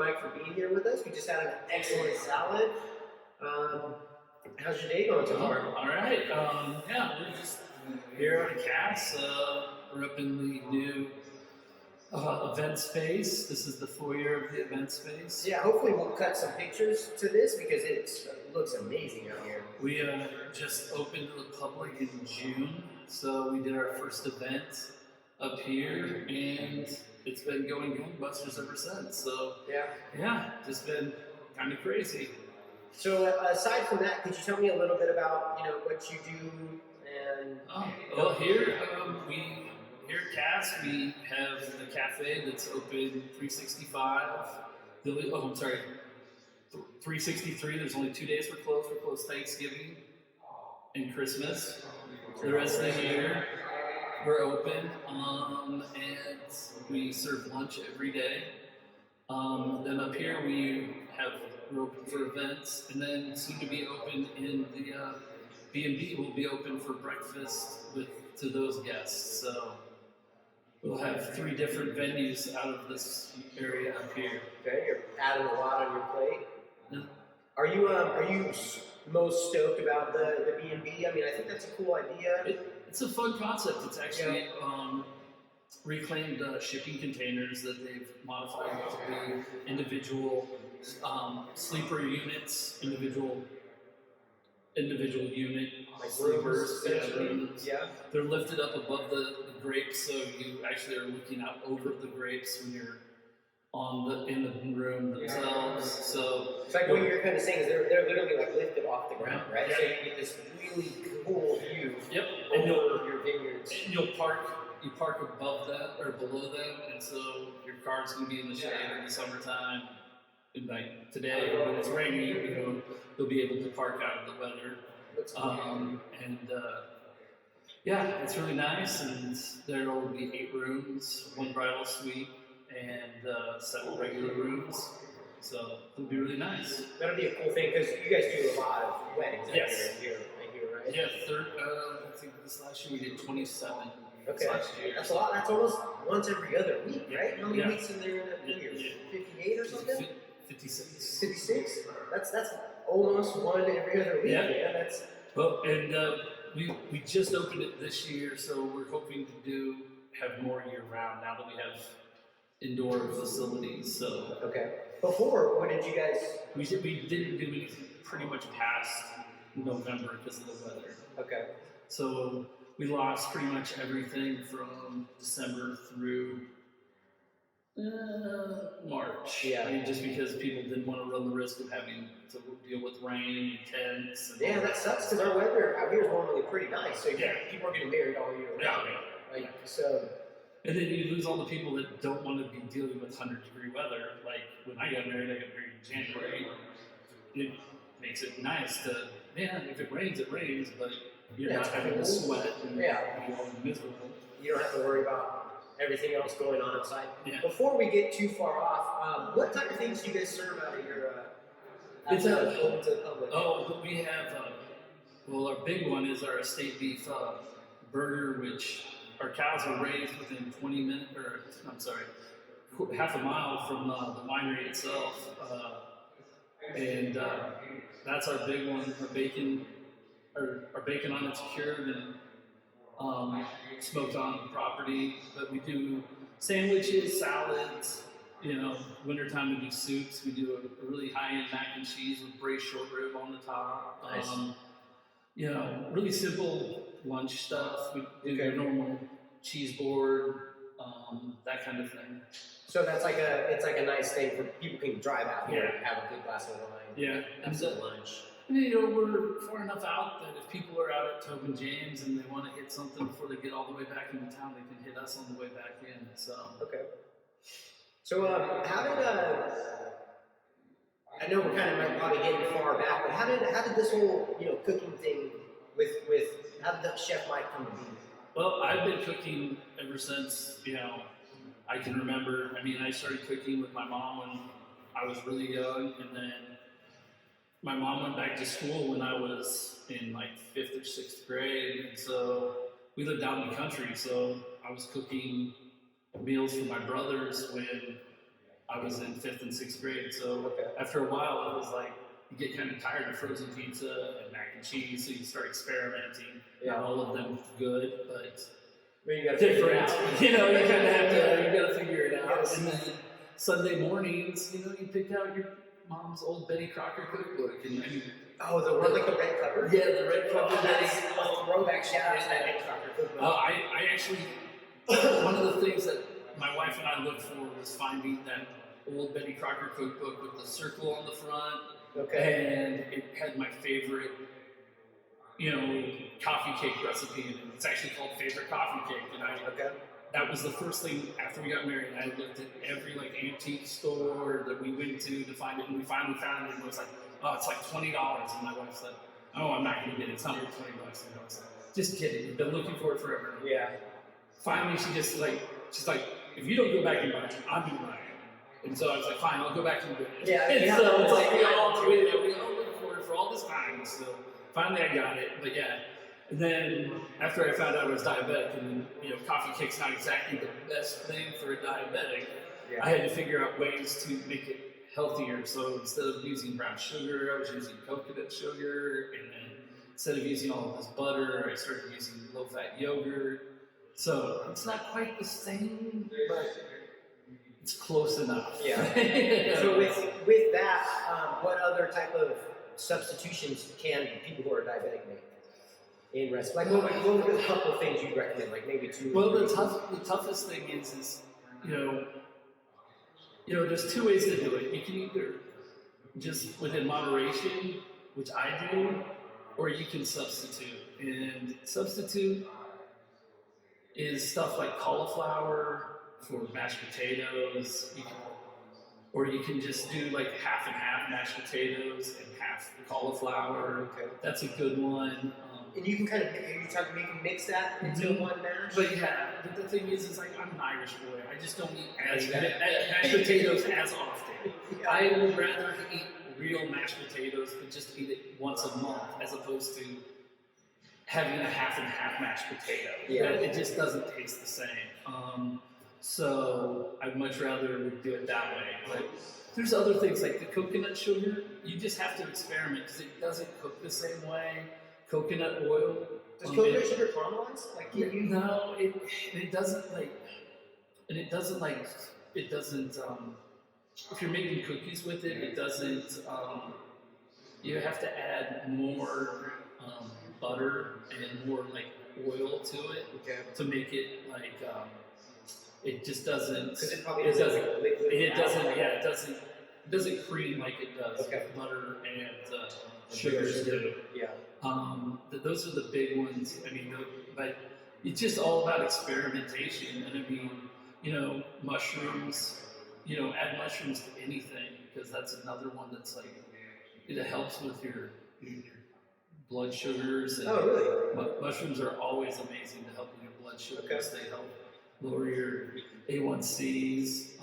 Mike, for being here with us. We just had an excellent salad. How's your day going so far? All right. Yeah, we're just here on CAS. We're up in the new event space. This is the foyer of the event space. Yeah, hopefully we'll cut some pictures to this because it looks amazing out here. We just opened to the public in June, so we did our first event up here, and it's been going gangbusters ever since. So yeah, just been kind of crazy. So aside from that, could you tell me a little bit about what you do and? Well, here at CAS we have the cafe that's open 365. I'm sorry, 363. There's only 2 days we're closed. We're closed Thanksgiving and Christmas. The rest of the year we're open, and we serve lunch every day. Then up here we're open for events, and then soon to be open in the B&B will be open for breakfast to those guests. So we'll have 3 different venues out of this area up here. Okay, you're adding a lot on your plate. Yeah. Are you most stoked about the B&B? I mean, I think that's a cool idea. It's a fun concept. It's actually reclaimed shipping containers that they've modified to be individual sleeper units, individual unit like sleepers. rooms. Yeah. They're lifted up above the grapes, so you actually are looking out over the grapes when you're in the room themselves. So it's like what you're kind of saying is they're literally like lifted off the ground, right? Yeah. So you get this really cool view. Yep. And your vineyards. And you park above that or below them, and so your car's gonna be in the shade in the summertime. And like today, when it's raining, you'll be able to park out of the weather. Yeah, it's really nice, and there will be 8 rooms, 1 bridal suite, and 7 regular rooms. So it'll be really nice. That'll be a cool thing because you guys do a lot of weddings. Yes. Here, right? Yeah, I think this last year we did 27. Okay. Last year. That's a lot. That's almost once every other week, right? How many Yeah. weeks in there in that year? 58 or something? 56. 56? That's almost one every other week. Yeah. That's Well, and we just opened it this year, so we're hoping to have more year round now that we have indoor facilities. So okay. Before, what did you guys? we didn't do anything pretty much past November because of the weather. Okay. So we lost pretty much everything from December through March. Yeah. I mean, just because people didn't want to run the risk of having to deal with rain and tents. And Yeah, that sucks because our weather out here is normally pretty nice. So people are getting married all year round. Yeah. So. And then you lose all the people that don't want to be dealing with 100-degree weather. Like when I got married in January. It makes it nice to, if it rains, but you're not having to sweat and be all miserable. You don't have to worry about everything else going on outside. Yeah. Before we get too far off, what type of things do you guys serve out of your It's open to the public? Oh, but we have, our big one is our estate beef burger, which our cows are raised within 20 minutes, half a mile from the winery itself. And that's our big one. Our bacon on it's cured and smoked on the property. But we do sandwiches, salads. Wintertime we do soups. We do a really high-end mac and cheese with braised short rib on the top. Nice. Really simple lunch stuff. We do your normal cheese board, that kind of thing. So it's like a nice thing for people can drive out here and have a good glass of wine. Yeah. Have some lunch. And we're far enough out that if people are out at Tobin James and they want to hit something before they get all the way back into town, they can hit us on the way back in. So okay. So how did I know we're kind of probably getting far back, but how did this whole cooking thing with how did the Chef Mike come to be? Well, I've been cooking ever since I can remember. I mean, I started cooking with my mom when I was really young, and then my mom went back to school when I was in like 5th or 6th grade, and so we lived out in the country, so I was cooking meals for my brothers when I was in 5th and 6th grade. So Okay. after a while, it was like you get kind of tired of frozen pizza and mac and cheese, so you start experimenting. Yeah. Not all of them good, but Well, you gotta figure it different. out. You know, you kind of have to. You got to figure it out. Yes. And then Sunday mornings, you know, you pick out your mom's old Betty Crocker cookbook, and Oh, the one like the red cover? yeah, the red cover. That's a throwback shout out to that Betty Crocker cookbook. I actually, one of the things that my wife and I looked for was finding that old Betty Crocker cookbook with the circle on the front, Okay. and it had my favorite, you know, coffee cake recipe in it. It's actually called Favorite Coffee Cake, and Okay. that was the first thing after we got married. I looked at every like antique store that we went to find it, and we finally found it. And it was like, oh, it's like $20, and my wife said, oh, I'm not gonna get it. It's not worth $20. And I was like, just kidding. We've been looking for it forever. Yeah. Finally, she's like, if you don't go back and buy it, I'm gonna buy it. And so I was like, fine, I'll go back and buy it. Yeah, And yeah. so it's like we all looked for it for all this time. So finally, I got it. But yeah. And then after I found out I was diabetic, and then, you know, coffee cake's not exactly the best thing for a diabetic, Yeah. I had to figure out ways to make it healthier. So instead of using brown sugar, I was using coconut sugar, and then instead of using all of this butter, I started using low-fat yogurt. So it's not quite the same, but it's close enough. Yeah. So with that, what other type of substitutions can people who are diabetic make in recipe? Like what would be a couple things you'd recommend? Like maybe two. Well, the toughest thing is you know, there's two ways to do it. You can either just within moderation, which I do, or you can substitute. And substitute is stuff like cauliflower for mashed potatoes. Or you can just do like half and half mashed potatoes and half cauliflower. Okay. That's a good one. And you can kind of you can mix that into Mhm. one mash. But yeah, but the thing is like I'm an Irish boy. I just don't eat Yeah. mashed potatoes as often. Yeah. I would rather eat real mashed potatoes, but just eat it once a month, as opposed to having a half and half mashed potato. Yeah. It just doesn't taste the same. So I'd much rather do it that way. But there's other things like the coconut sugar. You just have to experiment because it doesn't cook the same way. Coconut oil. Does coconut sugar caramelize? Like can you? No, it doesn't like, and it doesn't like, it doesn't, if you're making cookies with it, it doesn't, you have to add more butter and more like oil to it Okay. to make it like, it just doesn't, Because it probably it doesn't. doesn't, Liquid it doesn't, yeah, it doesn't cream like it does Okay. butter and sugars do. Yeah. Those are the big ones. I mean, but it's just all about experimentation. And I mean, you know, mushrooms, you know, add mushrooms to anything, because that's another one that's like, it helps with your blood sugars. And Oh, really? mushrooms are always amazing to help with your blood sugars. Okay. They help lower your A1Cs.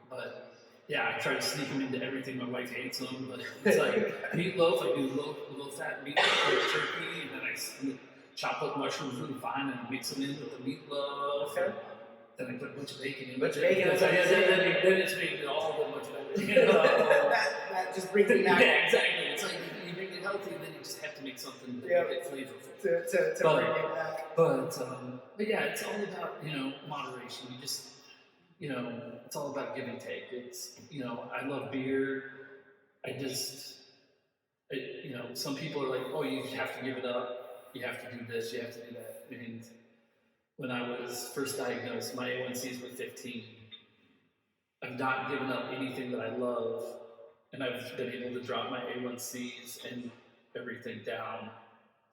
But yeah, I try to sneak them into everything. My wife hates them, but it's like meatloaf. I do low-fat meatloaf with turkey, and then I chop up mushrooms really fine and mix them in with the meatloaf. Okay. Then I put a bunch of bacon in. Bunch of bacon, Then it's making it all that much better. You know? that just brings it back. Yeah, exactly. It's like you make it healthy, and then you just have to make something that Yeah. make it flavorful. To But- bring it back. But yeah, it's all about, you know, moderation. You just, you know, it's all about give and take. It's, you know, I love beer. You know, some people are like, oh, you have to give it up. You have to do this. You have to do that. And when I was first diagnosed, my A1Cs were 15. I've not given up anything that I love, and I've been able to drop my A1Cs and everything down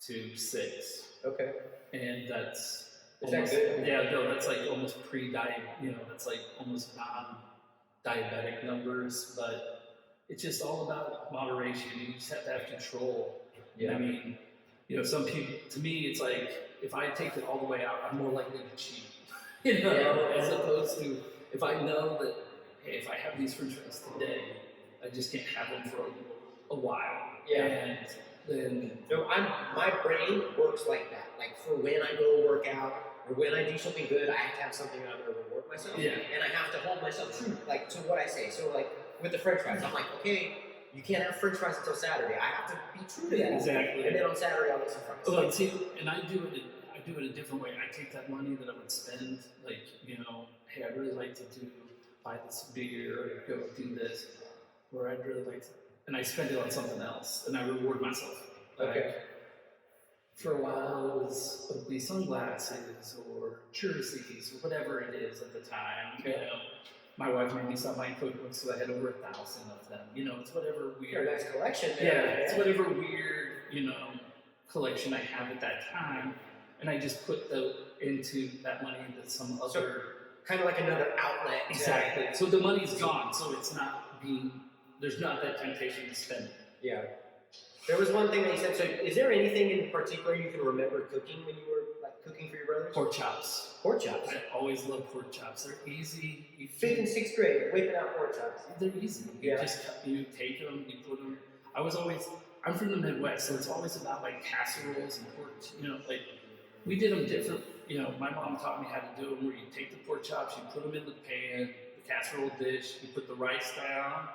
to 6. Okay. And that's Is that almost, good? yeah, no, that's like almost pre-diet, you know, that's like almost non-diabetic numbers, but it's just all about moderation. You just have to have control. Yeah. I mean, you know, some people, to me, it's like, if I take it all the way out, I'm more likely to cheat, you know, Yeah. as opposed to if I know that, hey, if I have these french fries today, I just can't have them for a while. Yeah. And then, No, my brain works like that. Like for when I go work out, or when I do something good, I have to have something I'm going to reward myself. Yeah. And I have to hold myself true, like, to what I say. So, like, with the French fries, I'm like, okay, you can't have French fries until Saturday. I have to be true to that. Exactly. And then on Saturday, I'll get some fries. Well, see, and I do it a different way. I take that money that I would spend, like, you know, hey, I'd really like to buy this beer or go do this, or I'd really like to, and I spend it on something else, and I reward myself. Okay. For a while, it would be sunglasses or jerseys or whatever it is at the time. Okay. You know, my wife made me some my cookbooks, so I had over 1,000 of them. You know, it's whatever You're weird. a nice collection Yeah, there. it's whatever weird, you know, collection I have at that time, and I just put into that money into some other. Kind of like another outlet. Exactly. So the money's gone, so it's not there's not that temptation to spend it. Yeah. There was one thing that you said. So, is there anything in particular you can remember cooking when you were like cooking for your brothers? Pork chops. Pork chops. I always love pork chops. They're easy. Fifth and sixth grade, whipping out pork chops. They're easy. You take them, you put them. I'm from the Midwest, so it's always about like casseroles and pork. You know, like we did them different. You know, my mom taught me how to do them. Where you take the pork chops, you put them in the pan, the casserole dish, you put the rice down,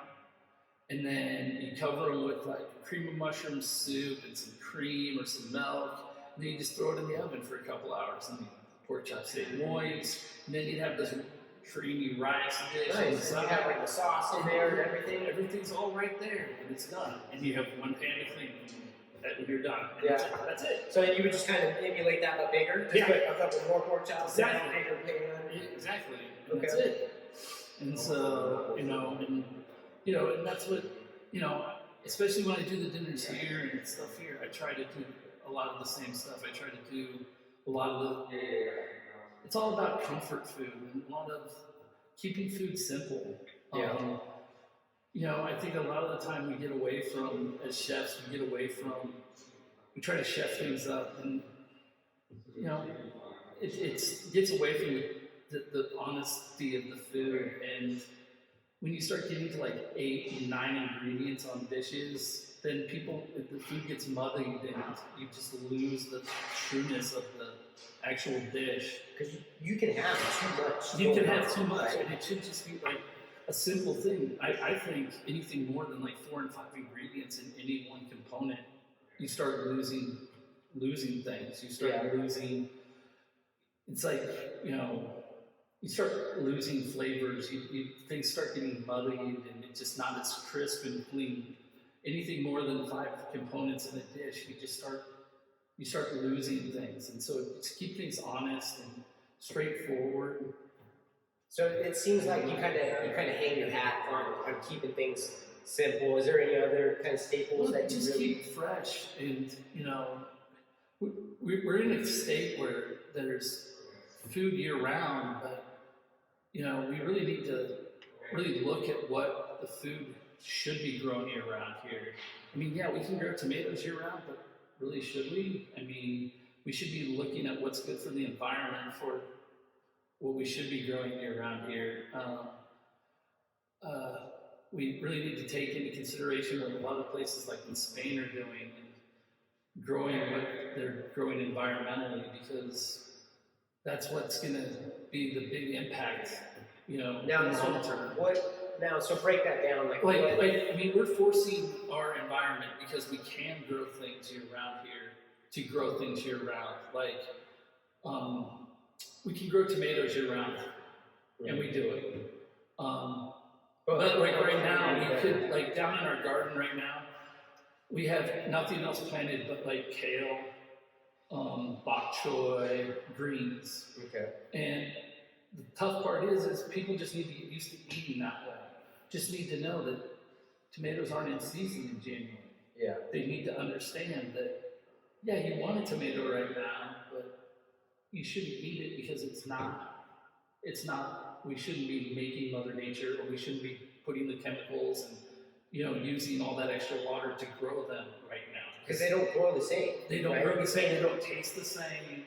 and then you cover them with like cream of mushroom soup and some cream or some milk, and then you just throw it in the oven for a couple hours, and the pork chops stay moist. And then you'd have this creamy rice dish. Nice. And you have like the sauce in there and everything. Everything's all right there, and it's done. And you have one pan to clean when you're done. And Yeah. that's it. So then you would just kind of emulate that, but bigger. Just Yeah. put a couple more pork chops. Exactly. And a bigger pan. Exactly. And Okay. that's it. And so, and that's what, especially when I do the dinners here and stuff here, I try to do a lot of the same stuff. I try to do a lot of it's all about comfort food and a lot of keeping food simple. Yeah. I think a lot of the time we get away from, as chefs, we try to chef things up, and it gets away from the honesty of the food. And when you start getting to like 8, 9 ingredients on dishes, then the food gets muddied, and you just lose the trueness of the actual dish. Because you can have too much. You can have too much, and it should just be like a simple thing. I think anything more than like 4 and 5 ingredients in any one component, you start losing things. You start losing. It's like you start losing flavors. Things start getting muddied, and it's just not as crisp and clean. Anything more than 5 components in a dish, you start losing things. And so just keep things honest and straightforward. So it seems like you kind of hang your hat on keeping things simple. Is there any other kind of staples that you just really keep fresh? And we're in a state where there's food year round, but we really need to really look at what the food should be grown year round here. I mean, yeah, we can grow tomatoes year round, but really, should we? I mean, we should be looking at what's good for the environment, for what we should be growing year round here. We really need to take into consideration what a lot of places like in Spain are doing, and growing what they're growing environmentally, because that's what's going to be the big impact, in the long term. So break that down. We're forcing our environment, because we can grow things year round here, to grow things year round. We can grow tomatoes year round, and we do it. But right now, we could, down in our garden right now, we have nothing else planted but kale, bok choy, greens. Okay. And the tough part is people just need to get used to eating that way. Just need to know that tomatoes aren't in season in January. Yeah. They need to understand that, you want a tomato right now, but you shouldn't eat it because it's not, we shouldn't be making Mother Nature, or we shouldn't be putting the chemicals and, using all that extra water to grow them right now. Because they don't grow the same. They don't grow the same, they don't taste the same,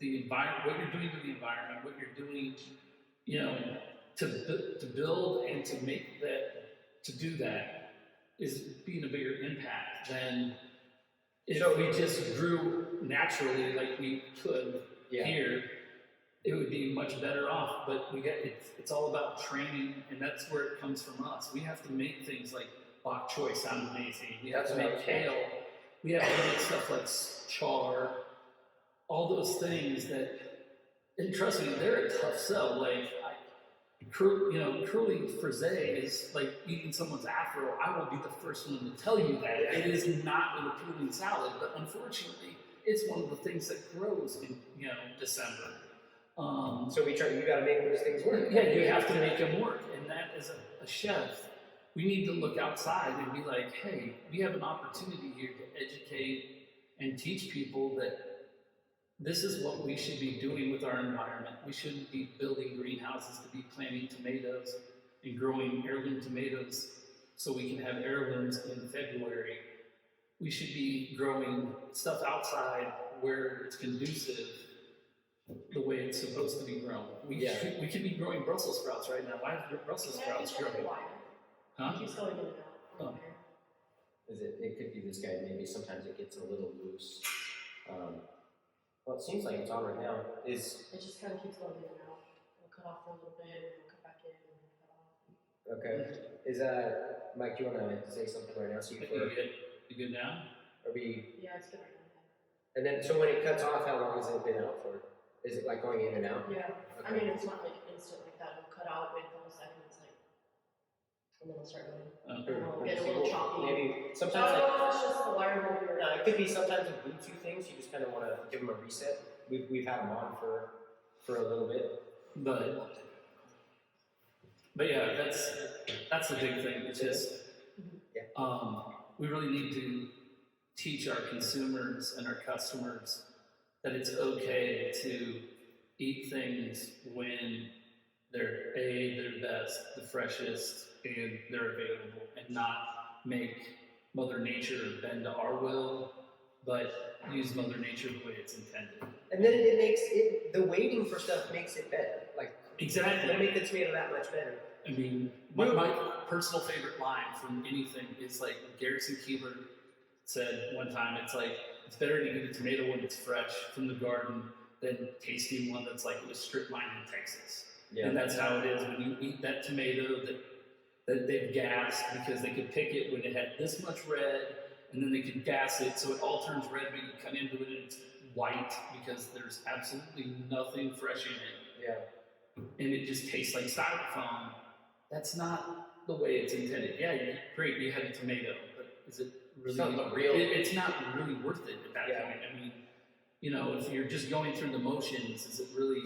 the environment, what you're doing to the environment, what you're doing, to build and to make that, to do that, is being a bigger impact than if we just grew naturally like we could Yeah. here, it would be much better off. But it's all about training, and that's where it comes from us. We have to make things like bok choy sound amazing. We have to make kale. We have to make stuff like char. All those things that, and trust me, they're a tough sell. Like, curly frisee is like eating someone's afro. I will be the first one to tell you that. It is not an appealing salad, but unfortunately, it's one of the things that grows in December. So you got to make those things work. Yeah, you have to make them work, and that as a chef, we need to look outside and be like, hey, we have an opportunity here to educate and teach people that this is what we should be doing with our environment. We shouldn't be building greenhouses to be planting tomatoes and growing heirloom tomatoes so we can have heirlooms in February. We should be growing stuff outside where it's conducive the way it's supposed to be grown. We could be growing Brussels sprouts right now. Why is Brussels sprouts growing? Huh? Keeps going in and out. It could be this guy. Maybe sometimes it gets a little loose. Well, it seems like it's on right now. It just kind of keeps going in and out. It'll cut off for a little bit, and it'll cut back in, and then cut off. Okay. Mike, do you want to say something right now? You good now? Yeah, it's good right now. And then, so when it cuts off, how long has it been out for? Is it like going in and out? Yeah. Okay. I mean, it's not like instant like that. It'll cut out, wait a couple seconds, and then it'll start going. And it'll get a little choppy. Maybe I sometimes. don't know if it's just the wire motor. No, it could be sometimes with Bluetooth things. You just kind of want to give them a reset. We've had them on for a little bit. But yeah, that's the big thing. It's just we really need to teach our consumers and our customers that it's okay to eat things when they're their best, the freshest, and they're available, and not make Mother Nature bend to our will, but use Mother Nature the way it's intended. And then it makes it, the waiting for stuff makes it better. Like, Exactly. it'll make the tomato that much better. I mean, my personal favorite line from anything is like Garrison Keillor said one time, it's like, it's better to eat a tomato when it's fresh from the garden than tasting one that's like it was strip mined in Texas. Yeah. And that's how it is when you eat that tomato that they've gassed because they could pick it when it had this much red, and then they could gas it so it all turns red, but you cut into it and it's white because there's absolutely nothing fresh in it. Yeah. And it just tastes like styrofoam. That's not the way it's intended. Yeah, great, you had a tomato, but is it really real? It's not really worth it at that point. I mean, if you're just going through the motions, is it really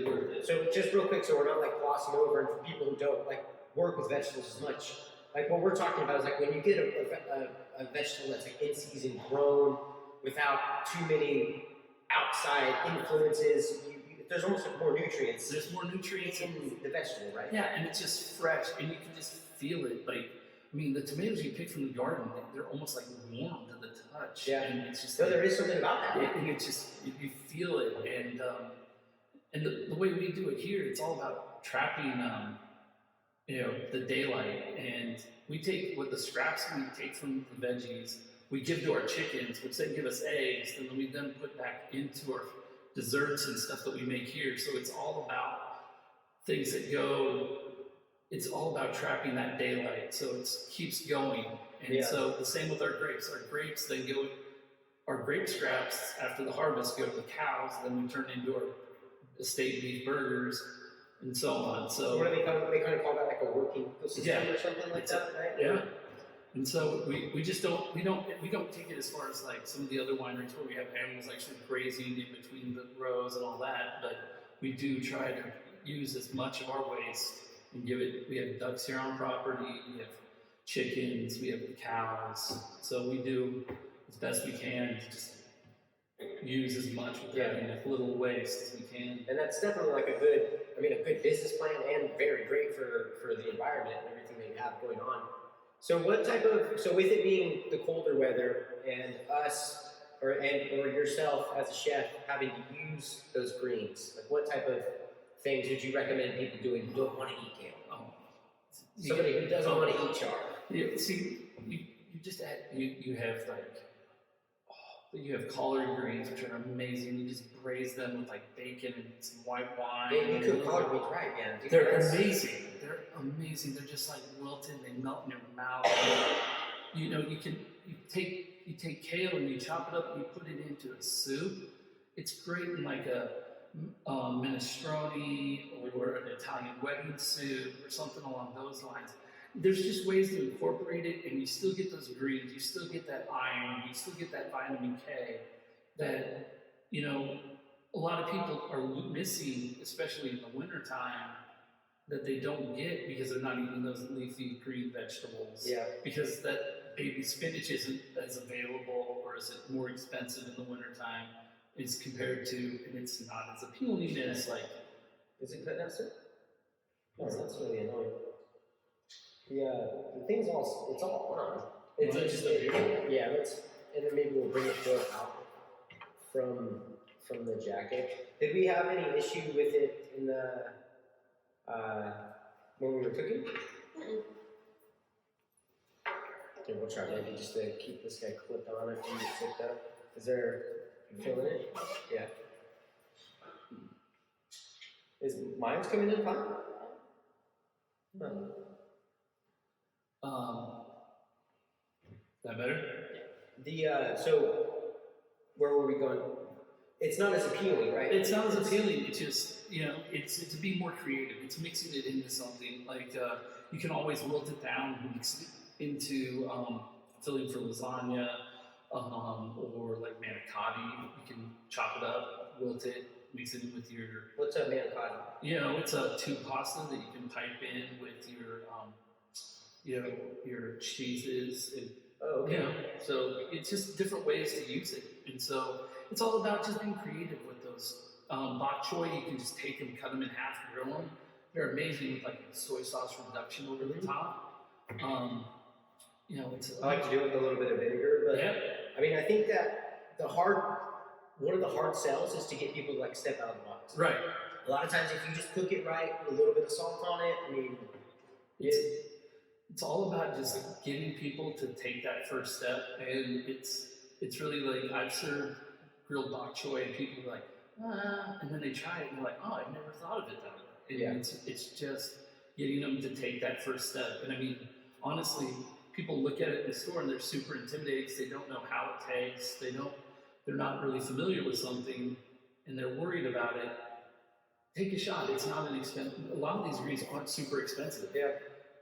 worth it? So just real quick, so we're not like glossing over, and for people who don't like work with vegetables as much, like what we're talking about is like when you get a vegetable that's like in season, grown without too many outside influences, there's almost like more nutrients. There's more nutrients in the vegetable, right? Yeah, and it's just fresh, and you can just feel it. Like, I mean, the tomatoes you pick from the garden, they're almost like warm to the touch. Yeah. And it's just So there is something about that. and it's just, you feel it. And the way we do it here, it's all about trapping, the daylight. And we take what the scraps we take from the veggies, we give to our chickens, which then give us eggs, and then we then put back into our desserts and stuff that we make here. So it's all about things that go, it's all about trapping that daylight. So it keeps going. And so the same with our grapes. Our grapes then go, our grape scraps after the harvest go to the cows, then we turn into our estate beef burgers and so on. So what do they kind of call that, like a working ecosystem or something like that, right? Yeah. And so we just don't take it as far as like some of the other wineries where we have animals actually grazing in between the rows and all that, but we do try to use as much of our waste and give it. We have ducks here on property, we have chickens, we have the cows, so we do as best we can to just use as much with as little waste as we can. And that's definitely like a good business plan, and very great for the environment and everything that you have going on. So what type of, so with it being the colder weather and us or yourself as a chef having to use those greens, like what type of things would you recommend people doing who don't want to eat kale? Oh, Somebody who doesn't want to eat char. You see, you just you have like But you have collard greens, which are amazing. You just braise them with like bacon and some white wine. Yeah, you cook collard greens right, yeah. Dude, They're amazing. They're amazing. They're just like wilted. They melt in your mouth. You know, you take kale and you chop it up and you put it into a soup. It's great in like a minestrone or an Italian wedding soup or something along those lines. There's just ways to incorporate it, and you still get those greens, you still get that iron, you still get that vitamin K that, you know, a lot of people are missing, especially in the wintertime, that they don't get because they're not eating those leafy green vegetables. Yeah. Because that baby spinach isn't as available, or is it more expensive in the wintertime as compared to, and it's not as appealing as like. Is it cut out, sir? No, that's really annoying. The thing's it's all on. It's just yeah, and then maybe we'll bring it out from the jacket. Did we have any issue with it in the when we were cooking? Okay, we'll try maybe just to keep this guy clipped on it and get zipped up. Is there, you feeling it? Yeah. Is mine's coming in fine? Huh. That better? So where were we going? It's not as appealing, right? It's not as appealing. It's just, you know, it's to be more creative. It's mixing it into something like you can always wilt it down and mix it into filling for lasagna or like manicotti. You can chop it up, wilt it, mix it in with your. What's a manicotti? You know, it's a tube pasta that you can pipe in with your, you know, your cheeses and. Oh, okay. You know, so it's just different ways to use it, and so it's all about just being creative with those. Bok choy, you can just take them, cut them in half, grill them. They're amazing with like soy sauce reduction over the top. You know, I like to do it with a little bit of vinegar, but yeah. I mean, I think that one of the hard sells is to get people to like step out of the box. Right. A lot of times, if you just cook it right, put a little bit of salt on it, I mean, it's all about just getting people to take that first step, and it's really like I've served grilled bok choy and people are like, and then they try it and they're like, oh, I've never thought of it that way. And it's just getting them to take that first step. And I mean, honestly, people look at it in the store and they're super intimidated because they don't know how it tastes. They're not really familiar with something and they're worried about it. Take a shot. It's not an expensive. A lot of these greens aren't super expensive. Yeah.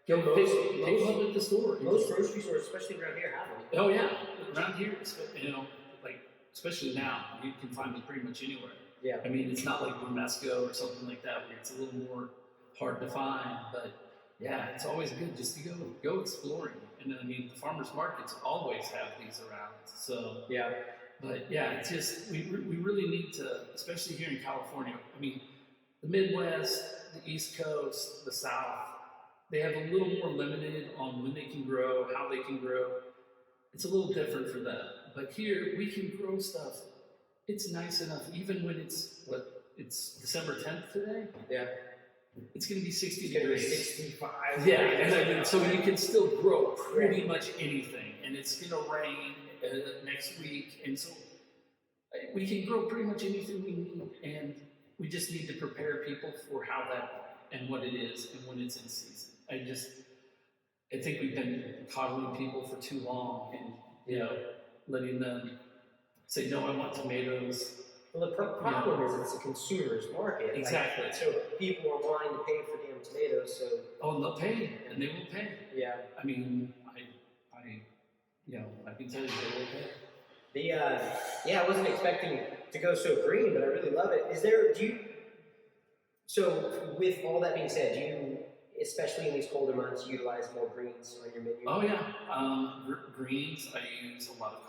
Pick them up at the store. Most grocery stores, especially around here, have them. Oh yeah, around here, you know, like especially now, you can find them pretty much anywhere. Yeah. I mean, it's not like Romesco or something like that where it's a little more hard to find, but yeah, it's always good just to go exploring. And I mean, the farmers markets always have these around. So yeah. But yeah, it's just we really need to, especially here in California. I mean, the Midwest, the East Coast, the South. They have a little more limited on when they can grow, how they can grow. It's a little different for them. But here, we can grow stuff. It's nice enough, even when it's December 10th today? Yeah. It's going to be 60 It's gonna be degrees. 65. Yeah, and I mean, so you can still grow pretty much anything. And it's going to rain next week. And so we can grow pretty much anything we need. And we just need to prepare people for how that and what it is and when it's in season. I think we've been coddling people for too long and, you know, letting them say, no, I want tomatoes. Well, the problem is it's a consumer's market. Exactly. Like, so people are wanting to pay for damn tomatoes, so. Oh, and they'll pay, and they will pay. Yeah. I mean, I can tell you they will pay. I wasn't expecting to go so green, but I really love it. So with all that being said, do you, especially in these colder months, utilize more greens on your menu? Oh yeah, greens. I use a lot of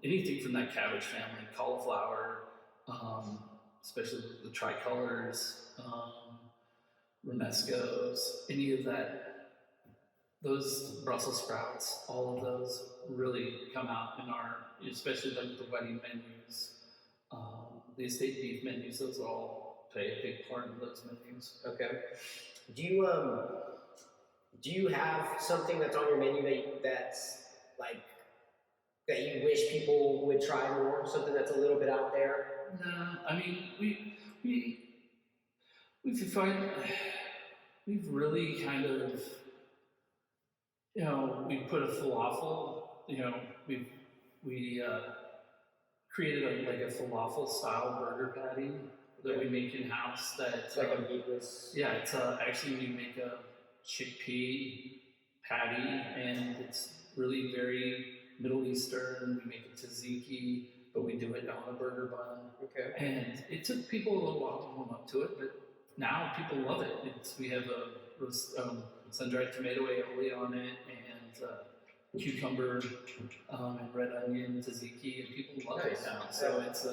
anything from that cabbage family, cauliflower, especially the tricolors, romescos, any of that. Those Brussels sprouts, all of those really come out in our, especially like the wedding menus, the estate beef menus. Those all play a big part of those menus. Okay. Do you have something that's on your menu that's that you wish people would try more? Something that's a little bit out there? No, I mean we find we've really kind of, you know, we put a falafel, you know, we created like a falafel style burger patty that we make in house. That It's like a meatless. yeah, it's actually we make a chickpea patty, and it's really very Middle Eastern. We make it tzatziki, but we do it on a burger bun. Okay. And it took people a little while to warm up to it, but now people love it. We have a sun-dried tomato aioli on it, and cucumber and red onion tzatziki, and people love it now. So it's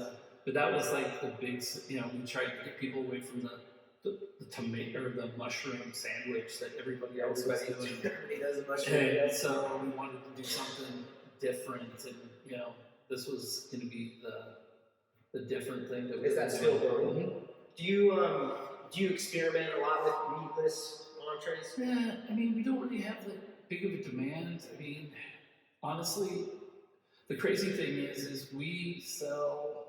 but that was like the big, you know, we tried to get people away from the tomato or the mushroom sandwich that everybody else was doing. Everybody does a mushroom. And so we wanted to do something different, and you know, this was going to be the different thing that we. Is that still growing? Do you experiment a lot with meatless entrees? Yeah, I mean, we don't really have that big of a demand. I mean, honestly, the crazy thing is we sell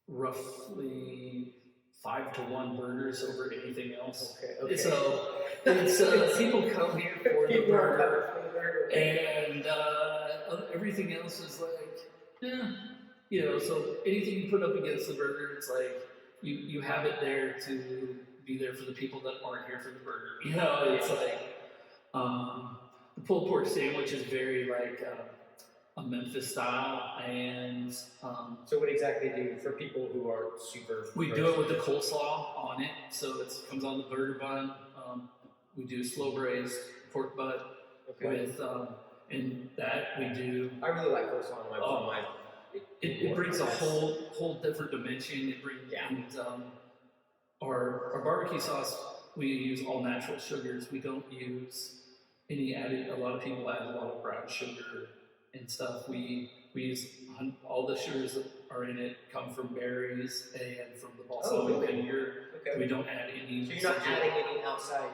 roughly 5-to-1 burgers over anything else. Okay. So it's people come here for the burger, and everything else is like, yeah, you know. So anything you put up against the burger, it's like you have it there to be there for the people that aren't here for the burger. You know, it's like the pulled pork sandwich is very like a Memphis style, and so what exactly do you for people who are super? we do it with the coleslaw on it, so it comes on the burger bun. We do slow braised pork butt with, and that we do. I really like coleslaw on my. It brings a whole different dimension. It brings and our barbecue sauce. We use all natural sugars. We don't use any added. A lot of people add a lot of brown sugar and stuff. We use all the sugars that are in it come from berries and from the balsamic vinegar. Okay. We don't add any. So you're not adding any outside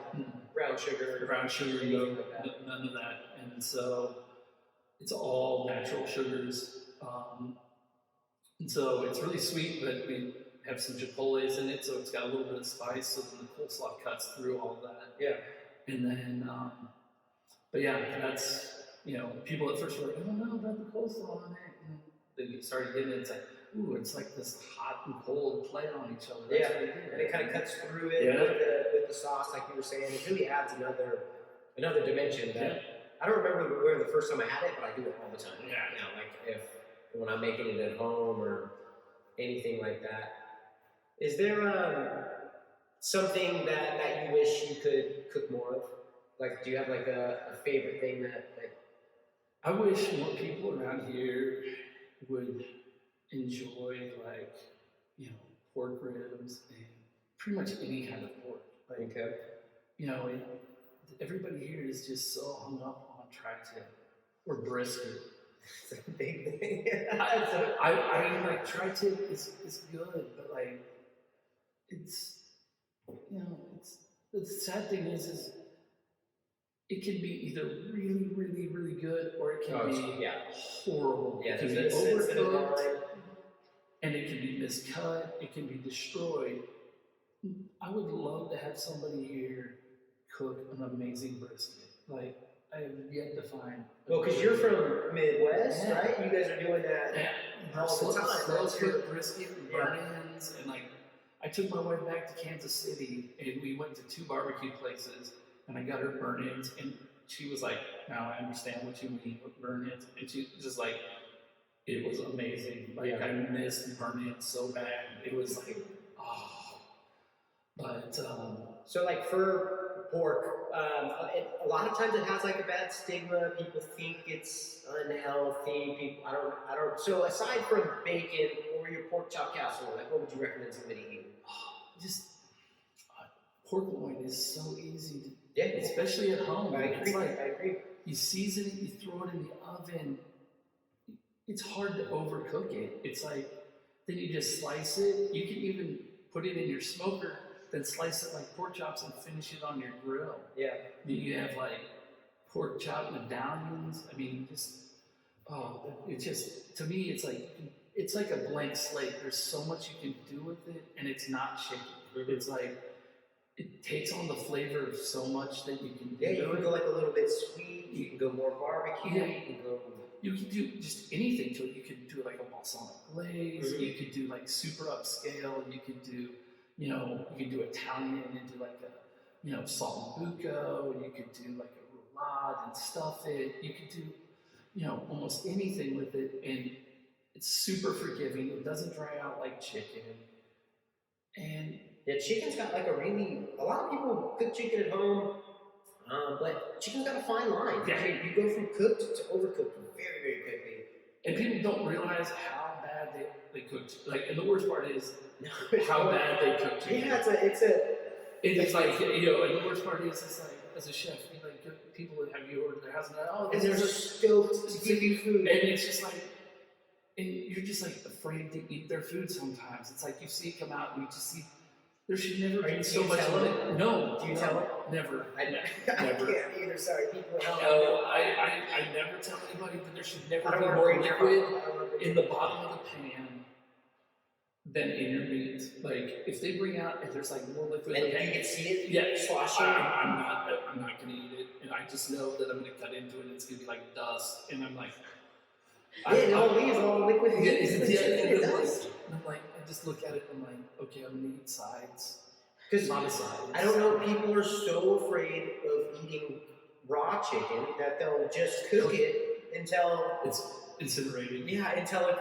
brown sugar. Brown sugar, none of that. And so it's all natural sugars. And so it's really sweet, but we have some chipotles in it, so it's got a little bit of spice, so then the coleslaw cuts through all of that. Yeah. And then, but yeah, that's, you know, people at first were like, I don't know about the coleslaw on it. And they started getting it, it's like, ooh, it's like this hot and cold play on each other. That's really good. And it kind of cuts through it with the sauce, like you were saying. It really adds another dimension that I don't remember where the first time I had it, but I do it all the time. Yeah. You know, like when I'm making it at home or anything like that. Is there something that you wish you could cook more of? Like, do you have like a favorite thing that I wish more people around here would enjoy, like, you know, pork ribs and pretty much any kind of pork. Like, you know, everybody here is just so hung up on tri-tip or brisket. it's a big thing? I like tri-tip is good, but like it's, you know, it's the sad thing is it can be either really, really, really good or it can be horrible. Yeah, it can be overcooked and it can be miscut, it can be destroyed. I would love to have somebody here cook an amazing brisket. Like, I have yet to find. Well, because you're from Midwest, right? You guys are doing that all the time. Slow cooked brisket and burn-ins, and like, I took my wife back to Kansas City, and we went to 2 barbecue places, and I got her burn-ins, and she was like, "Now I understand what you mean with burn-ins," and she was just like, "It was amazing. Like, I missed burn-ins so bad. It was like, oh." But so like for pork, a lot of times it has like a bad stigma. People think it's unhealthy. People, I don't. So aside from bacon or your pork chop casserole, like what would you recommend somebody eat? Just pork loin is so easy to, Yeah, especially at home. I agree. It's like, I agree. you season it, you throw it in the oven. It's hard to overcook it. It's like, then you just slice it. You can even put it in your smoker, then slice it like pork chops and finish it on your grill. Yeah. Then you have like pork chop medallions. I mean, just it just to me, it's like a blank slate. There's so much you can do with it, and it's not chicken. Mm-hmm. It's like it takes on the flavor of so much that you can do. Yeah, you can go like a little bit sweet. You can go more barbecue. Yeah. You can go. You can do just anything to it. You could do like a balsamic glaze. Mm-hmm. You could do like super upscale. You could do, you could do Italian and do like a, salt and buco. You could do like a roulade and stuff it. You could do, almost anything with it, and it's super forgiving. It doesn't dry out like chicken, and Yeah, chicken's got like a lot of people cook chicken at home, but chicken's got a fine line. Yeah. I mean, you go from cooked to overcooked very, very quickly. and people don't realize how bad they cooked. Like, and the worst part is how bad they cook chicken. Yeah, It's like, and the worst part is, it's like, as a chef, people have you over to their house and and they're stoked to give you food. and it's just like, and you're just like afraid to eat their food sometimes. It's like you see it come out and you just see, there should never be so much of it. No. Do you tell them? Never. I Never. can't either, sorry. People at home. No, I never tell anybody, but there should I never don't be want to more bring their liquid in the bottom of the pan than in your meat. Like, if they bring out, if there's like more liquid And in the you pan, can see it yeah, sloshing. I'm not gonna eat it, and I just know that I'm gonna cut into it and it's gonna be like dust, and I'm like, Yeah, it all leaves all liquid. yeah, It does. and I'm like, I just look at it and I'm like, okay, I'm gonna eat sides, Because not a side. I don't know, people are so afraid of eating raw chicken that they'll just cook it until It's incinerating.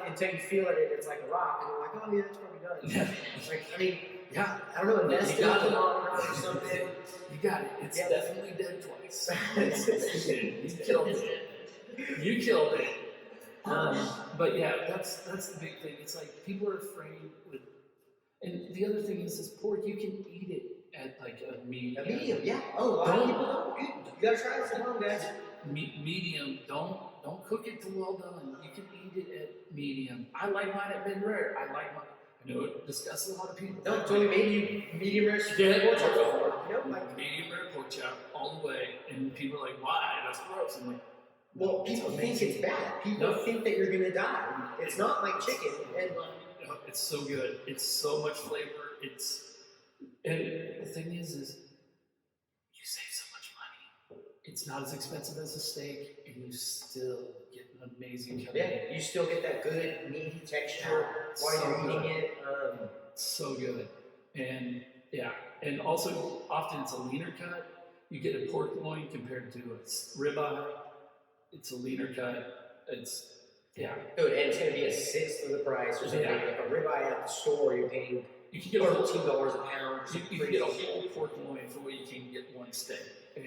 until you feel it and it's like a rock, and you're like, oh yeah, it's probably done. Yeah. Like, I mean, Yeah, I don't know, invest You in a got it. thermometer or something. you got it. It's Yeah. definitely dead twice. You killed it. You killed it. But yeah, that's the big thing. It's like people are afraid with, and the other thing is pork. You can eat it at like a medium. A medium, yeah. Oh, a lot of people don't. You gotta try this at home, guys. Medium. Don't cook it till well done. You can eat it at medium. I like mine at mid rare. I know it disgusts a lot of people. No, totally maybe medium rare. Yeah, pork chop. Nope, like, medium rare pork chop all the way, and people are like, "Why? That's gross." I'm like, well, people think it's bad. People think that you're gonna die. It's not like chicken. And it's so good. It's so much flavor. And the thing is you save so much money. It's not as expensive as a steak, and you still get an amazing cut. yeah, you still get that good meaty texture while So you're eating good. it. So good. And yeah, and also often it's a leaner cut. You get a pork loin compared to a ribeye. It's a leaner cut. It's Dude, and it's gonna be a sixth of the price or something. Yeah. Like a ribeye at the store, you're paying you can get a whole $13 a pound. you can get a whole pork loin for what you can get one steak. And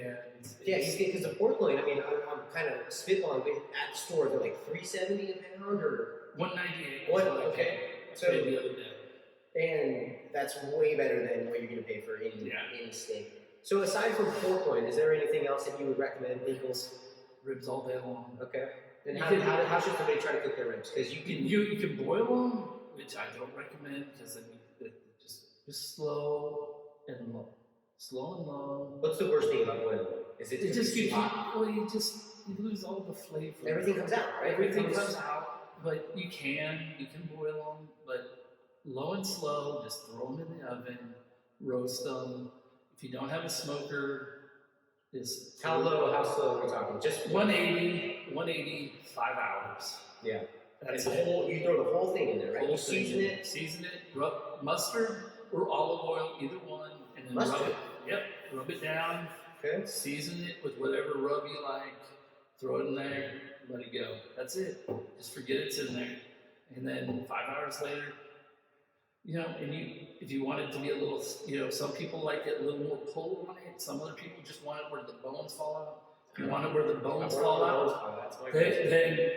Yeah, because the pork loin, I mean, I'm kind of spitballing, but at the store they're like $3.70 a pound or $198. what? is what I Okay, paid so the other day. and that's way better than what you're gonna pay for any Yeah. steak. So aside from pork loin, is there anything else that you would recommend people? Ribs all day long. Okay. And You how should somebody try to cook their ribs? Because you can. You can boil them, which I don't recommend because then just slow and low, slow and low. What's the worst thing about boiling? Is It just you lose all the flavor. Everything comes out, right? Everything comes out, but you can boil them, but low and slow. Just throw them in the oven, roast them. If you don't have a smoker, just How low, how slow are we talking? Just 180, 5 hours. Yeah. That's And it. you throw the whole thing in there, right? Whole You season it. Season it. Rub mustard or olive oil, either one, and then Mustard? rub it. Yep. Rub it down. Okay. Season it with whatever rub you like. Throw it in there. Let it go. That's it. Just forget it's in there. And then 5 hours later, and if you want it to be a little, some people like it a little more pull on it. Some other people just want it where the bones fall out. If you want it where the bones fall out, That's my then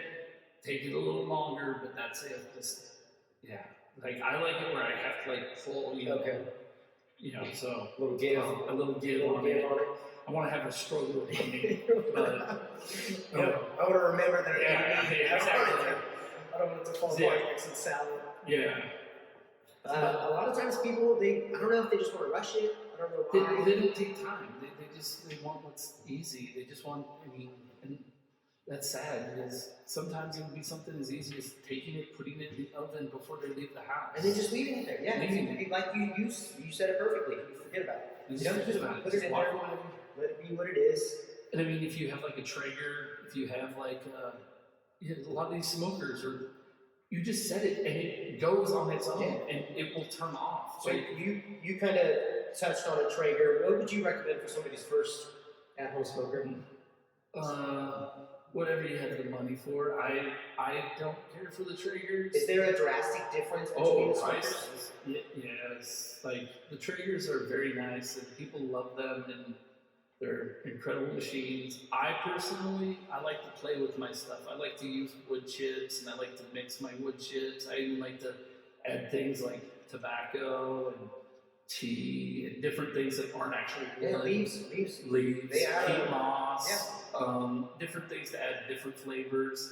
take it a little longer, but that's it. Like I like it where I have to pull, Okay. So Little give. a little give on it. I want to have a struggle with me, but I want to remember that. Yeah, exactly. I don't want it to fall Yeah. apart like some salad. yeah. A lot of times people, I don't know if they just want to rush it. I don't know They, why. they don't take time. They want what's easy. They just want, I mean, and that's sad because sometimes it would be something as easy as taking it, putting it in the oven before they leave the house. And then just leaving it there. Yeah, Leaving it. like you said it perfectly. You forget about it. You You just don't forget just about it. put it Just in walk there, away. let it be what it is. And I mean, if you have like a Traeger, if you have like a lot of these smokers, or you just set it and it goes on its own and it will turn off. So Like, you kind of touched on a Traeger. What would you recommend for somebody's first at-home smoker? whatever you have the money for. I don't care for the Traegers. Is there a drastic difference between the smokers? prices. Yes. Like the Traegers are very nice and people love them and they're incredible machines. I personally, I like to play with my stuff. I like to use wood chips and I like to mix my wood chips. I even like to add things like tobacco and tea and different things that aren't actually wood. Leaves. They add peat moss, different things to add different flavors.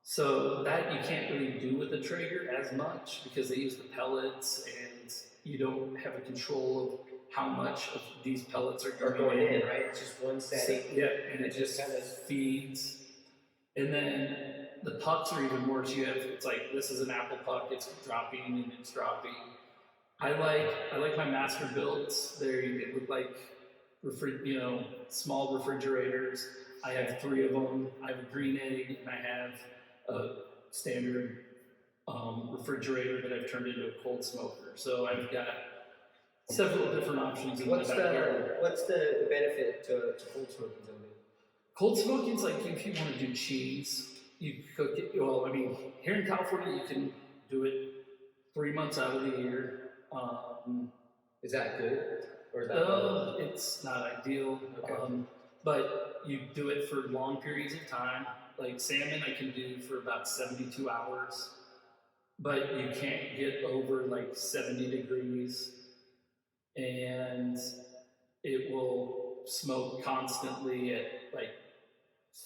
So that you can't really do with a Traeger as much because they use the pellets and you don't have a control of how much of these pellets are Going in, right? It's just one setting. And it just kind of feeds. And then the pucks are even worse. It's like this is an apple puck. It's dropping and it's dropping. I like my master builds. They look like small refrigerators. I have 3 of them. I have a green egg and I have a standard refrigerator that I've turned into a cold smoker. So I've got several different options in my backyard. What's the benefit to cold smoking something? Cold smoking's like if you want to do cheese, you cook it. Well, I mean, here in California, you can do it 3 months out of the year. Is that good? Or is that it's not ideal. Okay. But you do it for long periods of time. Like salmon, I can do for about 72 hours. But you can't get over like 70 degrees. And it will smoke constantly at like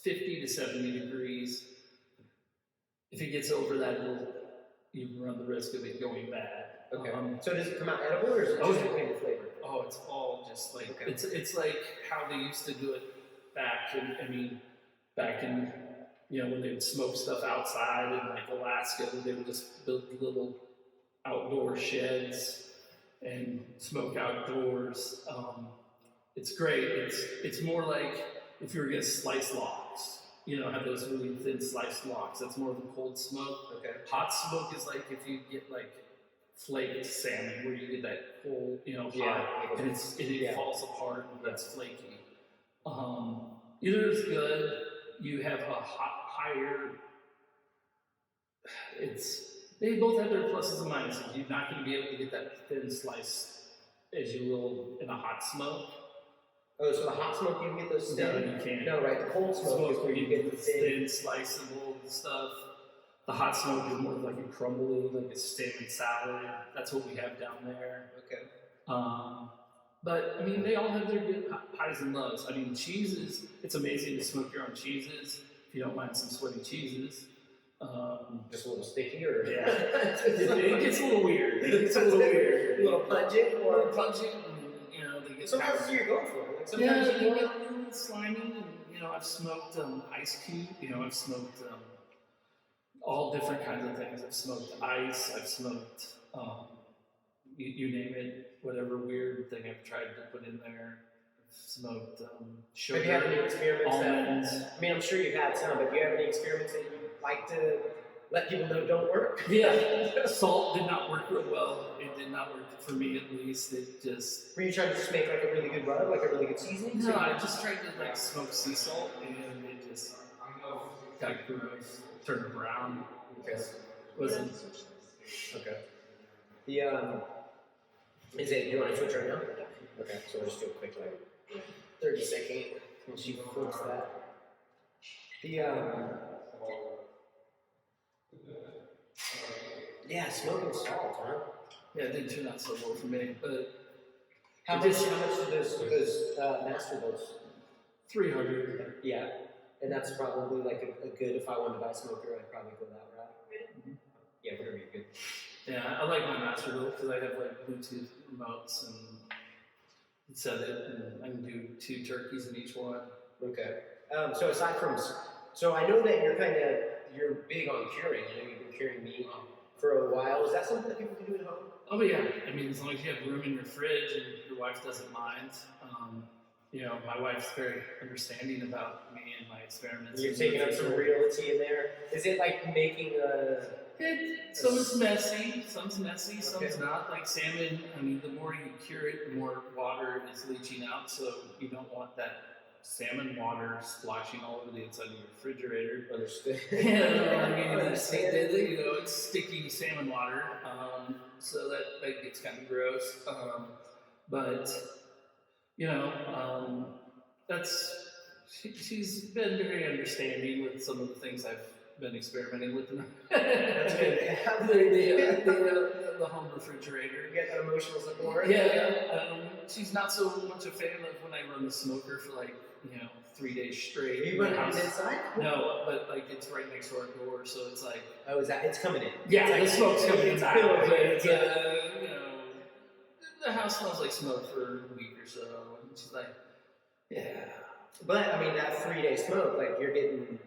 50 to 70 degrees. If it gets over that, you run the risk of it going bad. Okay. So does it come out edible or is it just plain flavor? Oh, it's all just like it's like how they used to do it back in when they would smoke stuff outside in like Alaska, they would just build little outdoor sheds and smoke outdoors. It's great. It's more like if you were gonna slice logs, have those really thin sliced logs. That's more of a cold smoke. Okay. Hot smoke is like if you get like flaked salmon, where you get that cold, hot, and it falls apart and it's flaky. Either is good. You have a higher. They both have their pluses and minuses. You're not going to be able to get that thin slice as you will in a hot smoke. Oh, so the hot smoke you can get those thin? No, you can't. No, right. The cold smoke is where you get the thin sliceable stuff. The hot smoke is more like a crumbly, like a salmon salad. That's what we have down there. Okay. But I mean, they all have their good highs and lows. I mean, cheeses. It's amazing to smoke your own cheeses if you don't mind some sweaty cheeses. Just a little sticky, or yeah, it gets a little weird. It gets a little weird. A little pungent, or pungent. They get. Sometimes you're going for it. Like sometimes you get a little slimy. And I've smoked ice cube. I've smoked all different kinds of things. I've smoked ice. I've smoked you name it. Whatever weird thing I've tried to put in there. I've smoked sugar. Have you had any experiments? Almonds. I mean, I'm sure you've had some, but do you have any experiments that you like to let people know don't work? Yeah, salt did not work real well. It did not work for me, at least. It just. Were you trying to just make like a really good rub, like a really good seasoning? No, I just tried to smoke sea salt, and it just got gross, turned brown. Okay. Wasn't. Okay. Do you want to switch right now? Okay, so we'll just do a quick 30-second and she flips that. Smoking salt, huh? Yeah, it didn't turn out so well for me, but how much do those master builds? 300. Yeah, and that's probably like a good. If I wanted to buy a smoker, I'd probably go that route. Mm-hmm. Yeah, whatever you're good. Yeah, I like my Masterbuilt because I have like Bluetooth remotes and set it, and I can do 2 turkeys in each one. Okay. So aside from, so I know that you're big on curing. I know you've been curing meat for a while. Is that something that people can do at home? Oh yeah, I mean, as long as you have room in your fridge and your wife doesn't mind. You know, my wife's very understanding about me and my experiments. You're taking up some realty in there. Is it like making Some's messy, some's not. Like salmon, I mean, the more you cure it, the more water is leaching out, so you don't want that salmon water splashing all over the inside of your refrigerator. Understood. Yeah, I mean, it's sticky salmon water, so that gets kind of gross. But you know, she's been very understanding with some of the things I've been experimenting with. That's good. The home refrigerator. You got that emotional support? Yeah. She's not so much a fan of when I run the smoker for 3 days straight. Are you running it inside? No, but like it's right next to our door, so it's like. Oh, it's coming in? Yeah, the smoke's coming in. It's the house smells like smoke for a week or so, and she's like, yeah. But I mean, that 3-day smoke, like you're getting,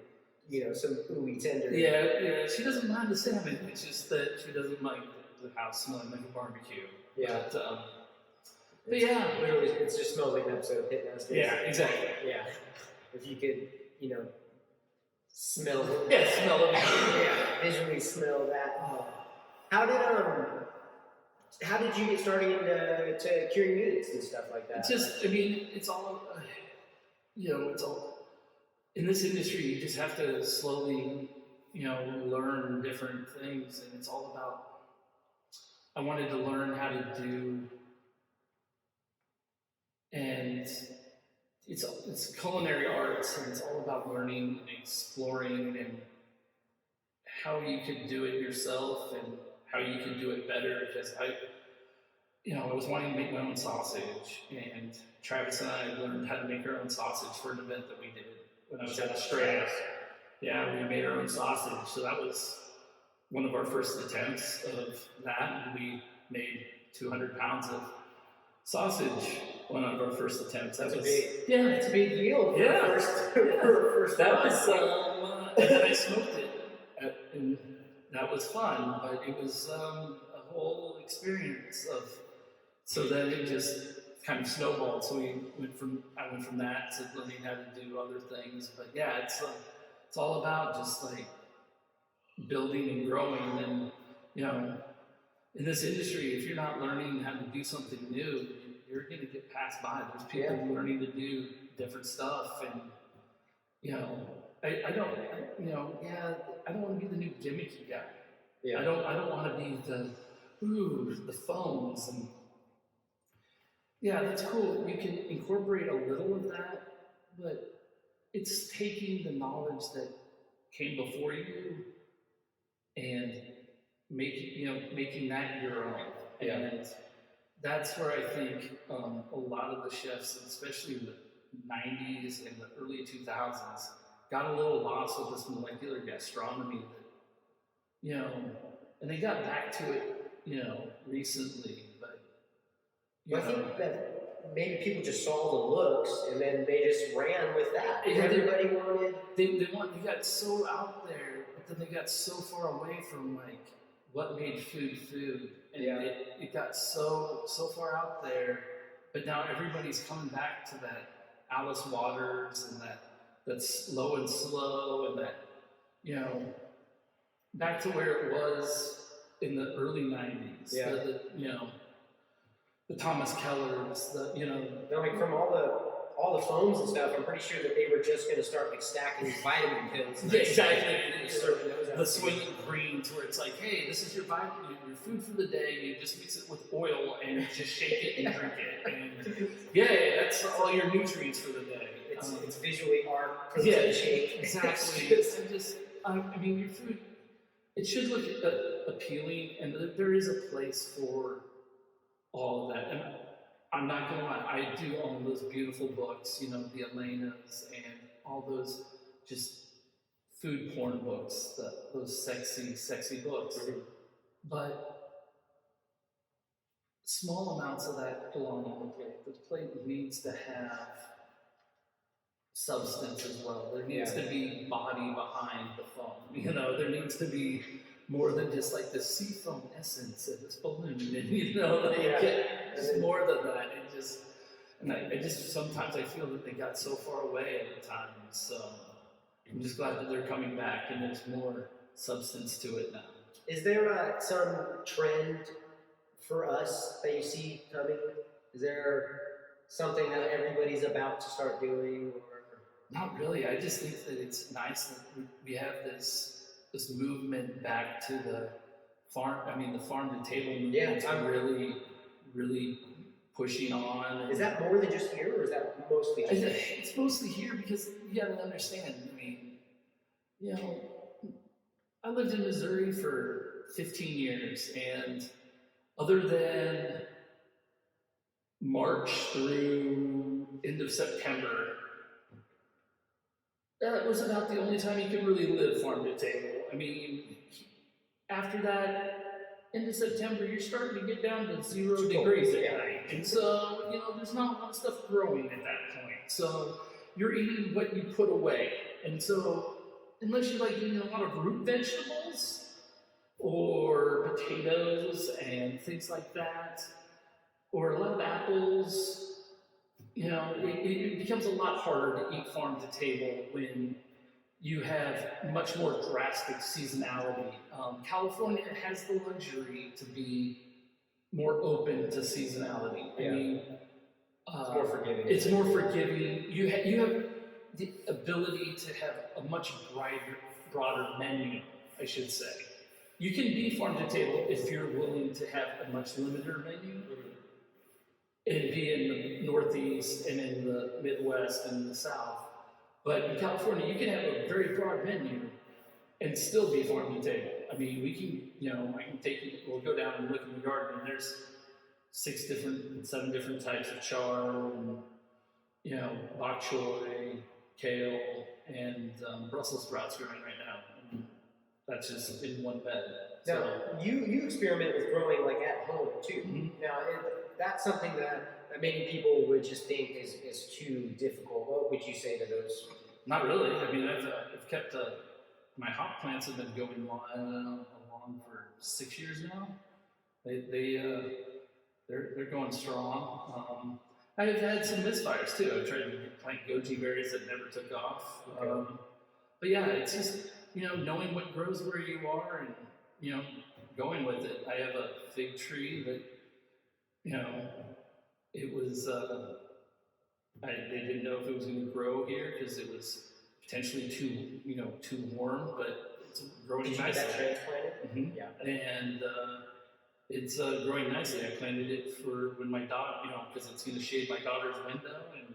some ooey tender. Yeah. She doesn't mind the salmon. It's just that she doesn't like the house smelling like a barbecue. Yeah. But yeah, literally, it just smells like an episode of Hit Masters. Yeah, exactly. Yeah. If you could, smell it. Yeah, smell it. Yeah, visually smell that. Oh. How did you get started into curing meats and stuff like that? It's all, it's all, in this industry, you just have to slowly, learn different things, and it's all about, I wanted to learn how to do, and it's culinary arts, and it's all about learning and exploring and how you could do it yourself and how you can do it better, because I was wanting to make my own sausage, and Travis and I learned how to make our own sausage for an event that we did when I was at Australia. Yeah, we made our own sausage, so that was one of our first attempts of that, and we made 200 pounds of sausage one of our first attempts. It's a big deal. That was, and then I smoked it, and that was fun, but it was a whole experience so then it just kind of snowballed. So I went from that to learning how to do other things. But yeah, it's all about just like building and growing. And in this industry, if you're not learning how to do something new, you're going to get passed by. There's people learning to do different stuff, and I don't want to be the new gimmicky guy. Yeah. I don't want to be the phones, and that's cool. You can incorporate a little of that, but it's taking the knowledge that came before you and making that your own. Yeah. And that's where I think a lot of the chefs, especially in the 90s and the early 2000s, got a little lost with this molecular gastronomy that, and they got back to it, recently, but I think that maybe people just saw the looks and then they just ran with that. Everybody wanted. They got so out there, but then they got so far away from like what made food, and it got so far out there. But now everybody's coming back to that Alice Waters and that's low and slow, and that back to where it was in the early 90s. Yeah. The Thomas Kellers, from all the phones and stuff, I'm pretty sure that they were just going to start like stacking vitamin pills. Yeah, exactly. The swinging greens, where it's like, hey, this is your food for the day. You just mix it with oil and just shake it and drink it. And that's all your nutrients for the day. It's visually art. Shake. Exactly. Your food, it should look appealing, and there is a place for all of that. And I'm not gonna lie, I do own those beautiful books, the Elenas and all those just food porn books, those sexy books. Mm-hmm. But small amounts of that belong on the plate. The plate needs to have substance as well. There needs to be body behind the foam. You know, there needs to be more than just like the sea foam essence of this balloon. And you know, like it's more than that. It just, and I just sometimes I feel that they got so far away at times. So I'm just glad that they're coming back and there's more substance to it now. Is there some trend for us that you see coming? Is there something that everybody's about to start doing? Or? Not really. I just think that it's nice that we have this movement back to the farm. I mean, the farm to table movement is really pushing on. Is that more than just here, or is that mostly just here? It's mostly here because you got to understand. I mean, you know, I lived in Missouri for 15 years, and other than March through end of September, that was about the only time you could really live farm to table. I mean, after that, end of September, you're starting to get down to 0 degrees at night. And so, you know, there's not a lot of stuff growing at that point. So you're eating what you put away. And so, unless you like eating a lot of root vegetables or potatoes and things like that, or a lot of apples, you know, it becomes a lot harder to eat farm to table when you have much more drastic seasonality. California has the luxury to be more open to seasonality. I mean, it's more forgiving. It's more forgiving. You have the ability to have a much broader menu, I should say. You can be farm to table if you're willing to have a much limited menu. And be in the Northeast and in the Midwest and the South. But in California, you can have a very broad menu and still be farm to table. I mean, we can, you know, I can take you, we'll go down and look in the garden, and there's 7 different types of chard, and, you know, bok choy, kale, and Brussels sprouts growing right now. And that's just in one bed. Now, you experiment with growing like at home too. Mm-hmm. Now, that's something that many people would just think is too difficult. What would you say to those? Not really. I mean, I've kept my hop plants have been going along for 6 years now. They're going strong. I've had some misfires too. I've tried to plant goji berries that never took off. Okay. But yeah, it's just, you know, knowing what grows where you are and, you know, going with it. I have a fig tree that, you know, it was, they didn't know if it was going to grow here because it was potentially too warm, but it's growing nicely. Did you get that transplanted? Mm-hmm. Yeah. And it's growing nicely. I planted it for when my daughter, you know, because it's going to shade my daughter's window. And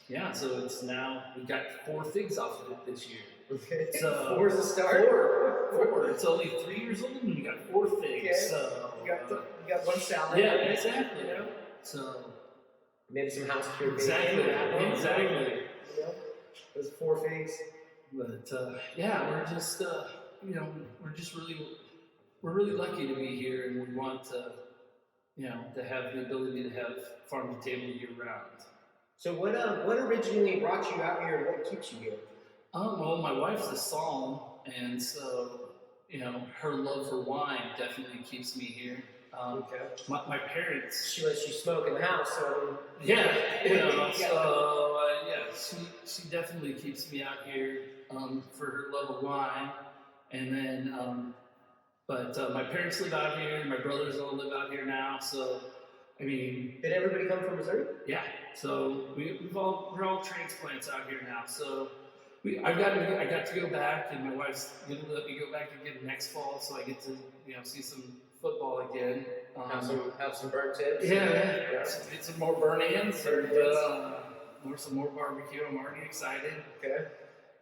yeah, so it's now, we got 4 figs off of it this year. Okay. So 4 is the start? 4. It's only 3 years old and we got 4 figs. Okay. So You got one salad. yeah, exactly. You know? So maybe some house cured exactly. You know? Those 4 figs. But yeah, we're just you know, we're really lucky to be here, and we want to, you know, to have the ability to have farm to table year round. So what originally brought you out here, and what keeps you here? Well, my wife's a somm, and so, you know, her love for wine definitely keeps me here. Okay. My parents. She lets you smoke in the house, so. Yeah, you know, so yeah, she definitely keeps me out here for her love of wine, and then but my parents live out here, and my brothers all live out here now. So, I mean, Did everybody come from Missouri? yeah. So we're all transplants out here now. So I got to go back, and my wife's gonna let me go back again next fall, so I get to, you know, see some football again. Have some burnt tips. Yeah. Get some more burn-ins and some more barbecue. I'm already excited. Okay.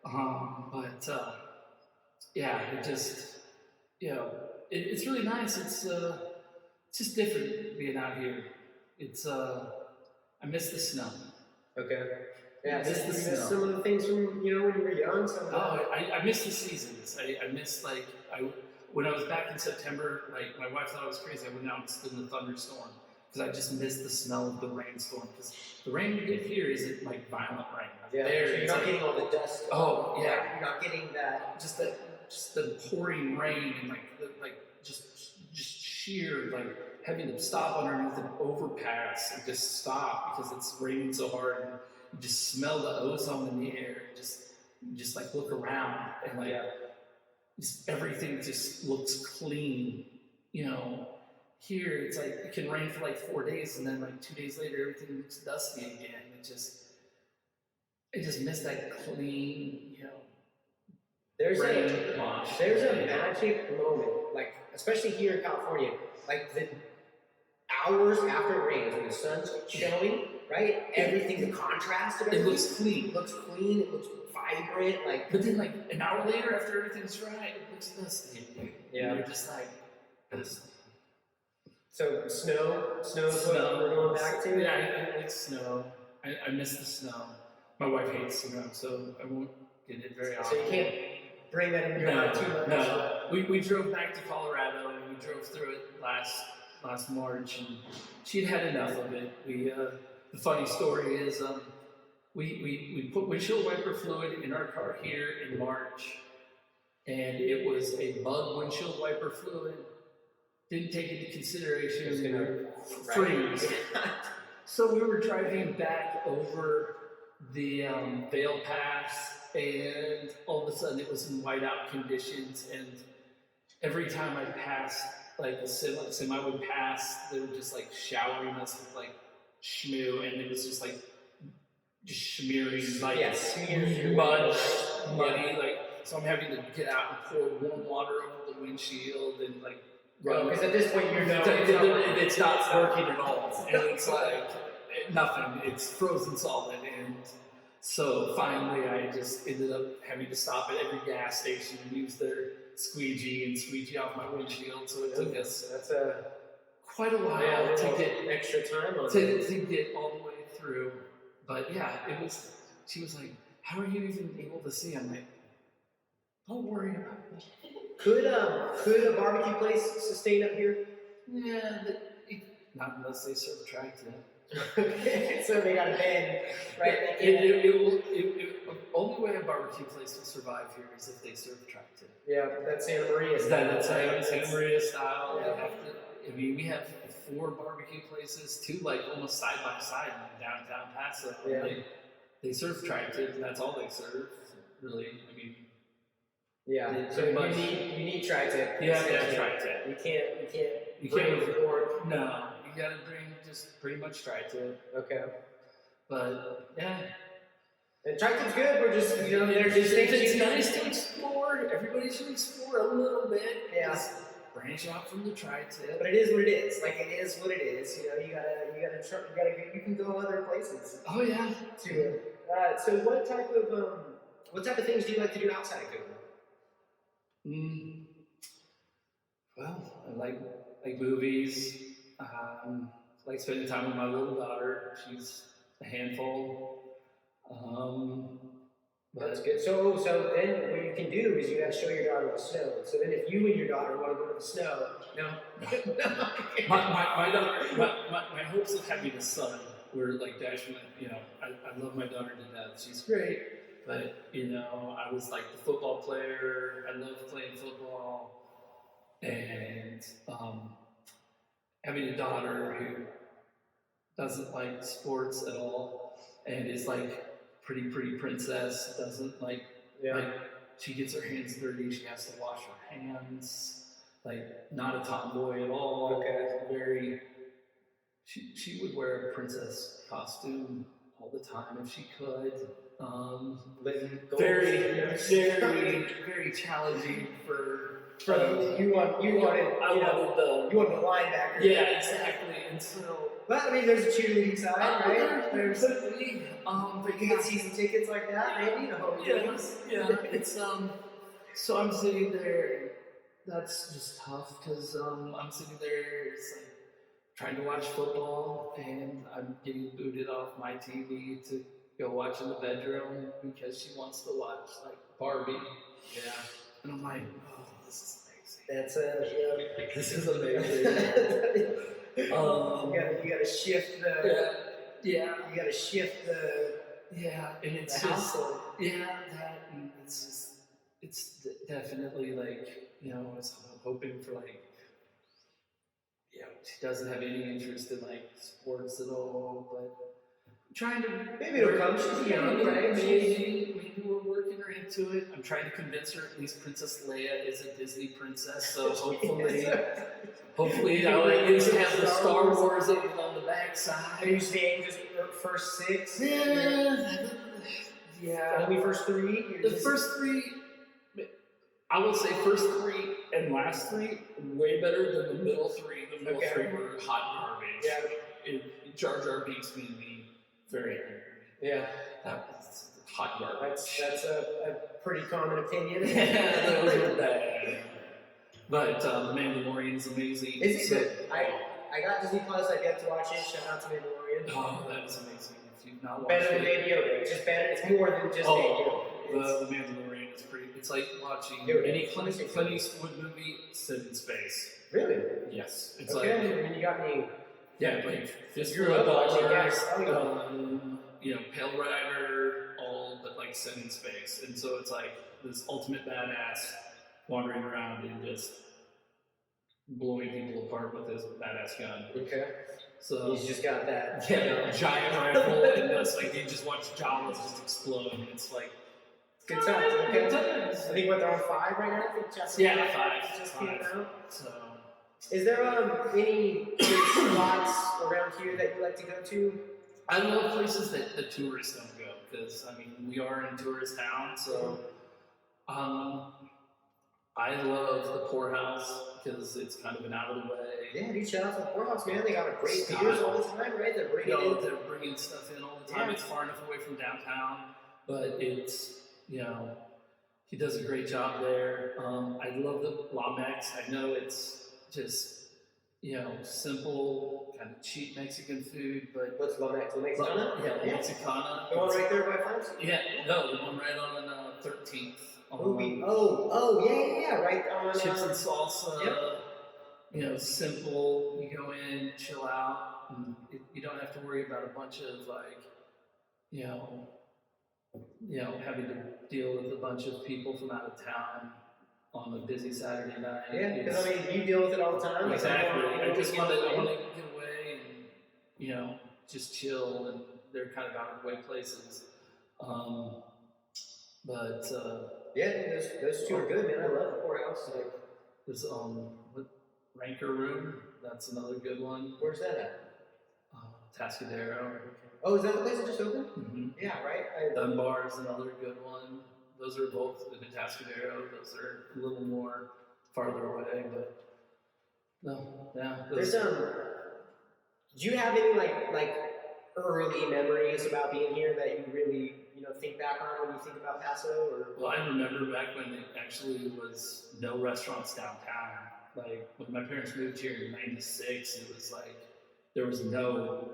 But yeah, it just, you know, it's really nice. It's just different being out here. It's I miss the snow. Okay. Yeah, I miss the snow. some of the things from, you know, when you were young. I miss the seasons. I miss, when I was back in September, like, my wife thought I was crazy. I went out and stood in the thunderstorm because I just miss the smell of the rainstorm. Because the rain we get here isn't like violent rain. Yeah, There, so you're it's not like, getting all the dust. oh yeah, You're not getting that. just the pouring rain and just sheer like having to stop underneath an overpass and just stop because it's raining so hard and you just smell the ozone in the air. Just like look around and like just everything just looks clean. You know, here it's like it can rain for like 4 days and then like 2 days later everything looks dusty again. I just miss that clean, you know. There's rain wash. There's a magic moment, like especially here in California, like the hours after it rains when the sun's showing, right? Everything, the contrast of It everything. looks clean. It looks clean. It looks vibrant. Like, But then, like an hour later, after everything's dry, it looks dusty. Yeah. And you're just like, this. so snow is what we're going back to. Yeah, I like snow. I miss the snow. My wife hates snow, so I won't get it very often. So you can't bring that in your mind too much. No. We drove back to Colorado and we drove through it last March, and she'd had enough of it. The funny story is we put windshield wiper fluid in our car here in March, and it was a bug windshield wiper fluid. Didn't take into consideration It's gonna freeze. So we were driving back over the Vail Pass, and all of a sudden it was in whiteout conditions, and every time I passed, like a semi would pass, they were just like showering us with like schmoo, and it was just like just smearing like muddy, like, so I'm having to get out and pour warm water over the windshield and like run. Because at this point you're It's not working at all, and it's like nothing. It's frozen solid, and so finally I just ended up having to stop at every gas station and use their squeegee off my windshield. So it took us quite a while to get extra time on to get all the way through. But yeah, it was. She was like, "How are you even able to see?" I'm like, "Don't worry about it." Could a barbecue place sustain up here? Yeah, not unless they serve tractor. Okay, so they got a bend, right? Only way a barbecue place will survive here is if they serve tractor. Yeah, that's Santa Maria. That's Santa Maria style. Yeah. We have 4 barbecue places, 2 like almost side by side in downtown Paso. Yeah. They serve tractor, and that's all they serve. Really, Yeah. So you need tri-tip. Yeah, tri-tip. You can't bring pork. No, you gotta bring just pretty much tri-tip. Okay. But yeah. And tri-tip's good. We're just It's nice to explore. Everybody should explore a little bit. Yeah. Just branch out from the tri-tip. But it is what it is. Like, it is what it is. You know, you can go other places. Oh yeah. So what type of things do you like to do outside of cooking? Well, I like movies. Like spending time with my little daughter. She's a handful. That's good. So then what you can do is you got to show your daughter the snow. So then if you and your daughter want to go to the snow, no. my daughter, my hopes of having a son were like dashed. I love my daughter to death. She's great, but I was like the football player. I love playing football, and having a daughter who doesn't like sports at all and is like pretty princess, doesn't like she gets her hands dirty, she has to wash her hands, like not a tomboy at all. Okay. She would wear a princess costume all the time if she could. Very challenging for you wanted the linebacker. Yeah, exactly. And so, but I mean, there's a cheerleading side, right? There's but you get season tickets like that, maybe. It's So I'm sitting there. That's just tough because I'm sitting there. It's like trying to watch football, and I'm getting booted off my TV to go watch in the bedroom because she wants to watch like Barbie. Yeah. And I'm like, oh, this is amazing. This is amazing. You gotta shift the. Yeah. You gotta shift the. Yeah, and it's The just household. that, and it's definitely like, I was hoping for like, she doesn't have any interest in like sports at all, but trying to Maybe it'll come. She's young, right? Maybe we're working her into it. I'm trying to convince her at least Princess Leia is a Disney princess, so hopefully I'll at least have the Star Wars on the backside. Are you saying just first 6? Yeah. Only first 3? The first 3, I would say first 3 and last 3 way better than the middle 3. The middle 3 were hot garbage. Yeah. Jar Jar Binks made me very angry. Yeah. That was hot garbage. That's a pretty common opinion. Yeah, those were bad. But The Mandalorian is amazing. Is it good? I got Disney Plus. I've yet to watch it. Shout out to Mandalorian. Oh, that is amazing. If you've not watched Better than it. Baby Yoda. It's just better. It's more than just Baby Yoda. The Mandalorian is pretty. It's like watching Dude, any Clint Eastwood movie set in space. Really? Yes. It's Okay. like. I mean, you got me. Yeah, like You're up watching gas. Pale Rider, all but like set in space, and so it's like this ultimate badass wandering around and just blowing people apart with his badass gun. Okay. So He's just got that. giant rifle, and it's like you just watch Jawas just explode, and it's like Good times. Okay. good times. I think they're on 5 right now. I think chapter 5 just came out. So. Is there any spots around here that you like to go to? I love places that the tourists don't go, because we are in a tourist town, so I love the poorhouse because it's kind of an out of the way. Yeah, dude, shout out to the poorhouse, man. They got a great beers all the time, right? They're Bringing stuff in all the time. Yeah. It's far enough away from downtown, but it's he does a great job there. I love the Lamex. I know it's just simple, kind of cheap Mexican food, but What's Lamex? La Mexicana? yeah, Mexicana. The one right there by Farms? Yeah, no, the one right on 13th. Yeah, right on. Chips and salsa. Yep. Simple. You go in, chill out. And you don't have to worry about a bunch of having to deal with a bunch of people from out of town on a busy Saturday night. Yeah, because you deal with it all the time. Exactly. I just want to get away and just chill, and they're kind of out of the way places. Yeah, those 2 are good, man. I love the poorhouse. Like, there's Ranker Room. That's another good one. Where's that at? Tascadero. Oh, is that the place that just opened? Mm-hmm. Yeah, right. Dunbar is another good one. Those are both in the Tascadero. Those are a little more farther away, but no, yeah. There's do you have any like early memories about being here that you really think back on when you think about Paso? Or well, I remember back when it actually was no restaurants downtown. Like when my parents moved here in '96, it was like there was no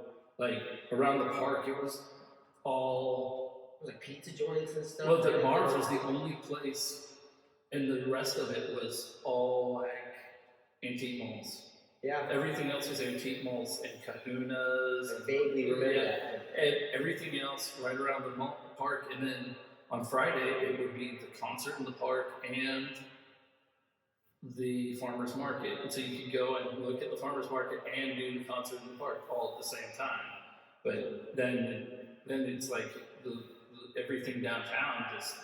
around the park. It was all like pizza joints and stuff. Well, the Mars was the only place, and the rest of it was all like antique malls. Yeah. Everything else was antique malls and kahunas. I vaguely remember that. And everything else right around the park. And then on Friday, it would be the concert in the park and the farmer's market. And so you could go and look at the farmer's market and do the concert in the park all at the same time. But then it's like everything downtown, just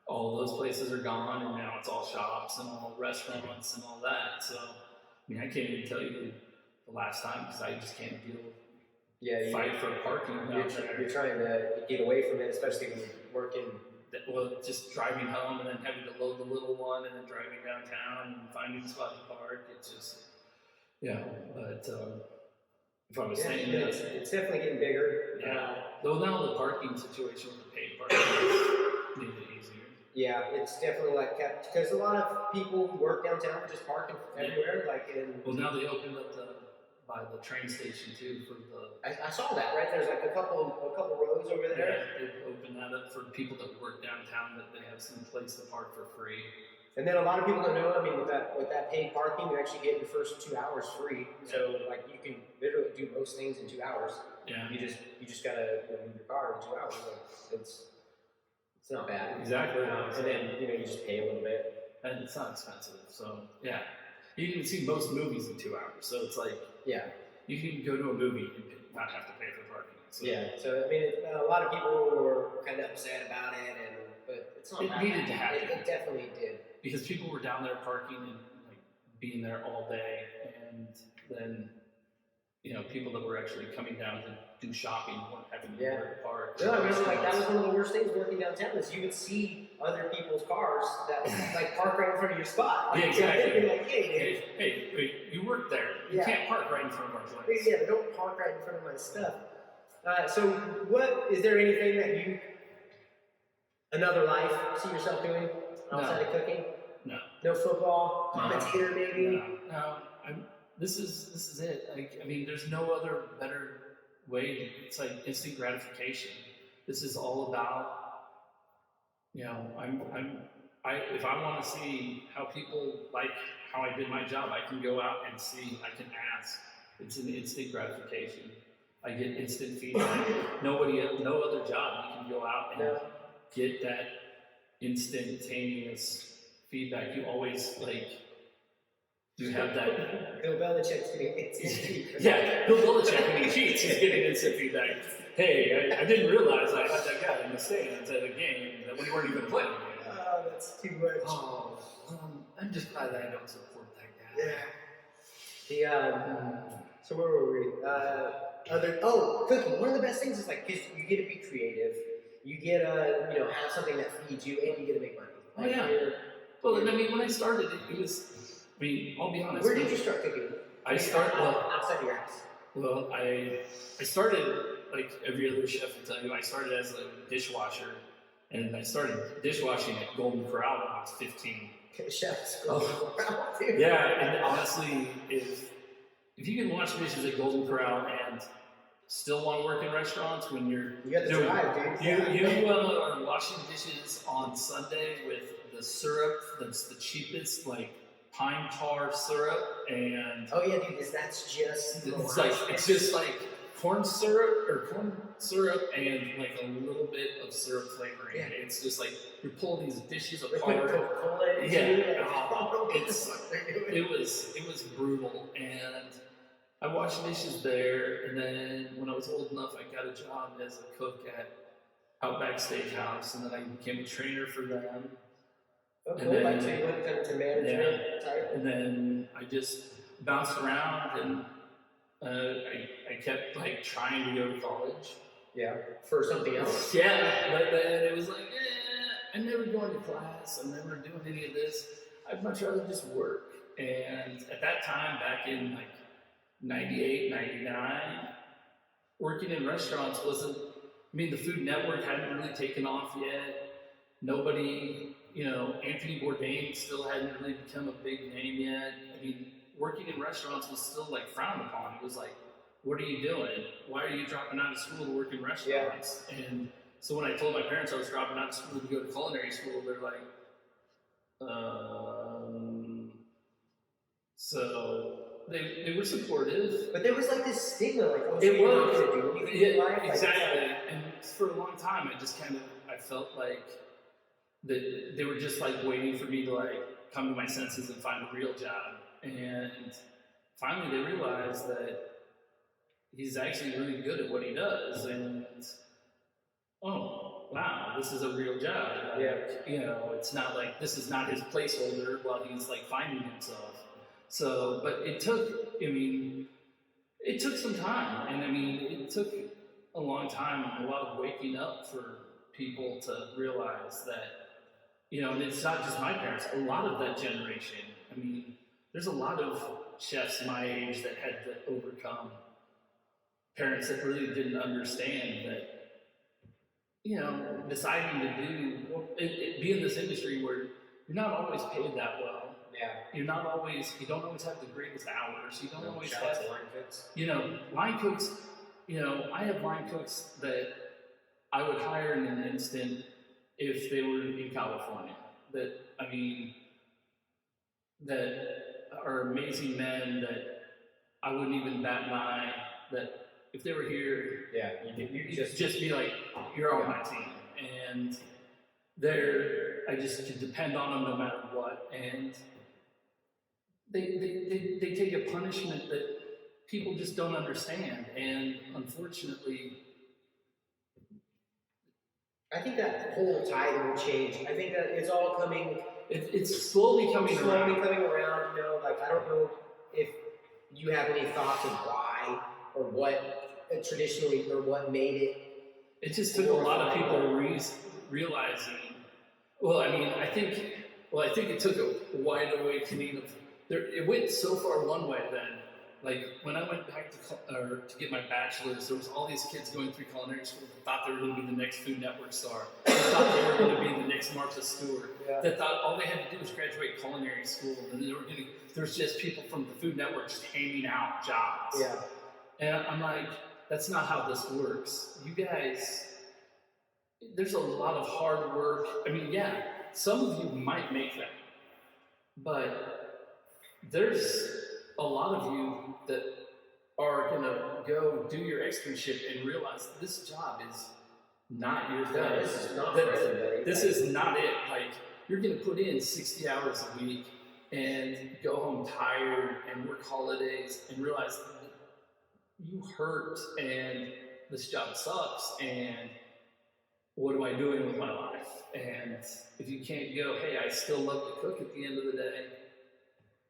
all those places are gone, and now it's all shops and all restaurants and all that. So, I can't even tell you the last time, because I just can't deal with fight for parking out there. You're trying to get away from it, especially when you're working. Well, just driving home and then having to load the little one and then driving downtown and finding a spot to park. It's just, but if I was saying that. It's definitely getting bigger. Yeah. Though now the parking situation with the paid parking made it easier. Yeah, it's definitely kept, because a lot of people who work downtown are just parking everywhere. Well, now they opened up by the train station too for the. I saw that, right? There's a couple rows over there. Yeah, they've opened that up for people that work downtown, that they have some place to park for free. And then a lot of people don't know. I mean, with that paid parking, you actually get your first 2 hours free. So like you can literally do most things in 2 hours. Yeah. You just gotta move your car in 2 hours. Like it's not bad. Exactly. And then you just pay a little bit. And it's not expensive. So yeah, you can see most movies in 2 hours. So it's like you can even go to a movie and not have to pay for parking. So, So I mean, a lot of people were kind of upset about it, but it's not. It that needed bad. to happen. It definitely did. Because people were down there parking and like being there all day, and then people that were actually coming down to do shopping weren't having to go to the park. No, I mean, like that was one of the worst things working downtown is you would see other people's cars that like park right in front of your spot. Like, Yeah, exactly. You're like, hey, hey, wait, you work there. You can't park right in front of our place. Yeah, but don't park right in front of my stuff. So, what is there anything that another life, see yourself doing outside of cooking? No. No football, commentator maybe. No. This is it. Like, I mean, there's no other better way. It's like instant gratification. This is all about, if I want to see how people like how I did my job, I can go out and see. I can ask. It's an instant gratification. I get instant feedback. No other job you can go out and get that instantaneous feedback. You always you have that. Bill Belichick's getting instant feedback. Yeah, Bill Belichick when he cheats, he's getting instant feedback. Hey, I didn't realize I had that guy in the stands at a game that we weren't even playing. Oh, that's too much. Oh, I'm just glad that I don't support that guy. Yeah. So where were we? Cooking. One of the best things is because you get to be creative. You get have something that feeds you, and you get to make money. Well, I mean, when I started, it was. I mean, I'll be honest. Where did you start cooking? Outside of your house. Well, I started like every other chef will tell you. I started as a dishwasher, and I started dishwashing at Golden Corral when I was 15. Chef's Golden Corral, dude. Yeah, and honestly, if you can wash dishes at Golden Corral and still want to work in restaurants when you got the drive, dude. You are washing dishes on Sunday with the syrup that's the cheapest, like pine tar syrup, and that's just it's just like corn syrup and like a little bit of syrup flavoring. Yeah. It's just like you're pulling these dishes apart. It was brutal, and I washed dishes there, and then when I was old enough, I got a job as a cook at Outback Steakhouse, and then I became a trainer for them. And then, so you went to management type? And then I just bounced around, and I kept trying to go to college. Yeah, for something else. Yeah, but then it was like, I'm never going to class. I'm never doing any of this. I'd much rather just work. And at that time, back in 98, 99, working in restaurants wasn't. I mean, the Food Network hadn't really taken off yet. Nobody. Anthony Bourdain still hadn't really become a big name yet. I mean, working in restaurants was still frowned upon. It was like, what are you doing? Why are you dropping out of school to work in restaurants? Yeah. And so when I told my parents I was dropping out of school to go to culinary school, they're like, So they were supportive. But there was this stigma, it was. Life, exactly. And for a long time, I felt like that they were just waiting for me to come to my senses and find a real job. And finally they realized that he's actually really good at what he does, and oh wow, this is a real job. It's not this is not his placeholder while he's finding himself. So, but it took some time, and it took a long time and a lot of waking up for people to realize that. And it's not just my parents, a lot of that generation. There's a lot of chefs my age that had to overcome parents that really didn't understand that, deciding to be in this industry where you're not always paid that well. Yeah. You don't always have the greatest hours. You don't always have line cooks. Line cooks, I have line cooks that I would hire in an instant if they were in California. that are amazing men that I wouldn't even bat an eye, that if they were here, Yeah, you just be like, you're on my team. And I just could depend on them no matter what. And they take a punishment that people just don't understand. And unfortunately, I think that whole tide will change. I think that it's all coming. it's slowly coming around. You know, like I don't know if you have any thoughts of why or what traditionally or what made it. It just took a lot of people realizing. Well, I mean, I think it took a wide awakening of. It went so far one way then. Like when I went back to get my bachelor's, there was all these kids going through culinary school that thought they were going to be the next Food Network star. They thought they were going to be the next Martha Stewart. Yeah. That thought all they had to do was graduate culinary school, and there's just people from the Food Network just handing out jobs. Yeah. And I'm like, that's not how this works. You guys, there's a lot of hard work. I mean, yeah, some of you might make that, but there's a lot of you that are gonna go do your externship and realize this job is not your thing. No, this is not for everybody. This is not it. Like you're gonna put in 60 hours a week and go home tired and work holidays and realize that you hurt and this job sucks and what am I doing with my life? And if you can't go, hey, I still love to cook at the end of the day,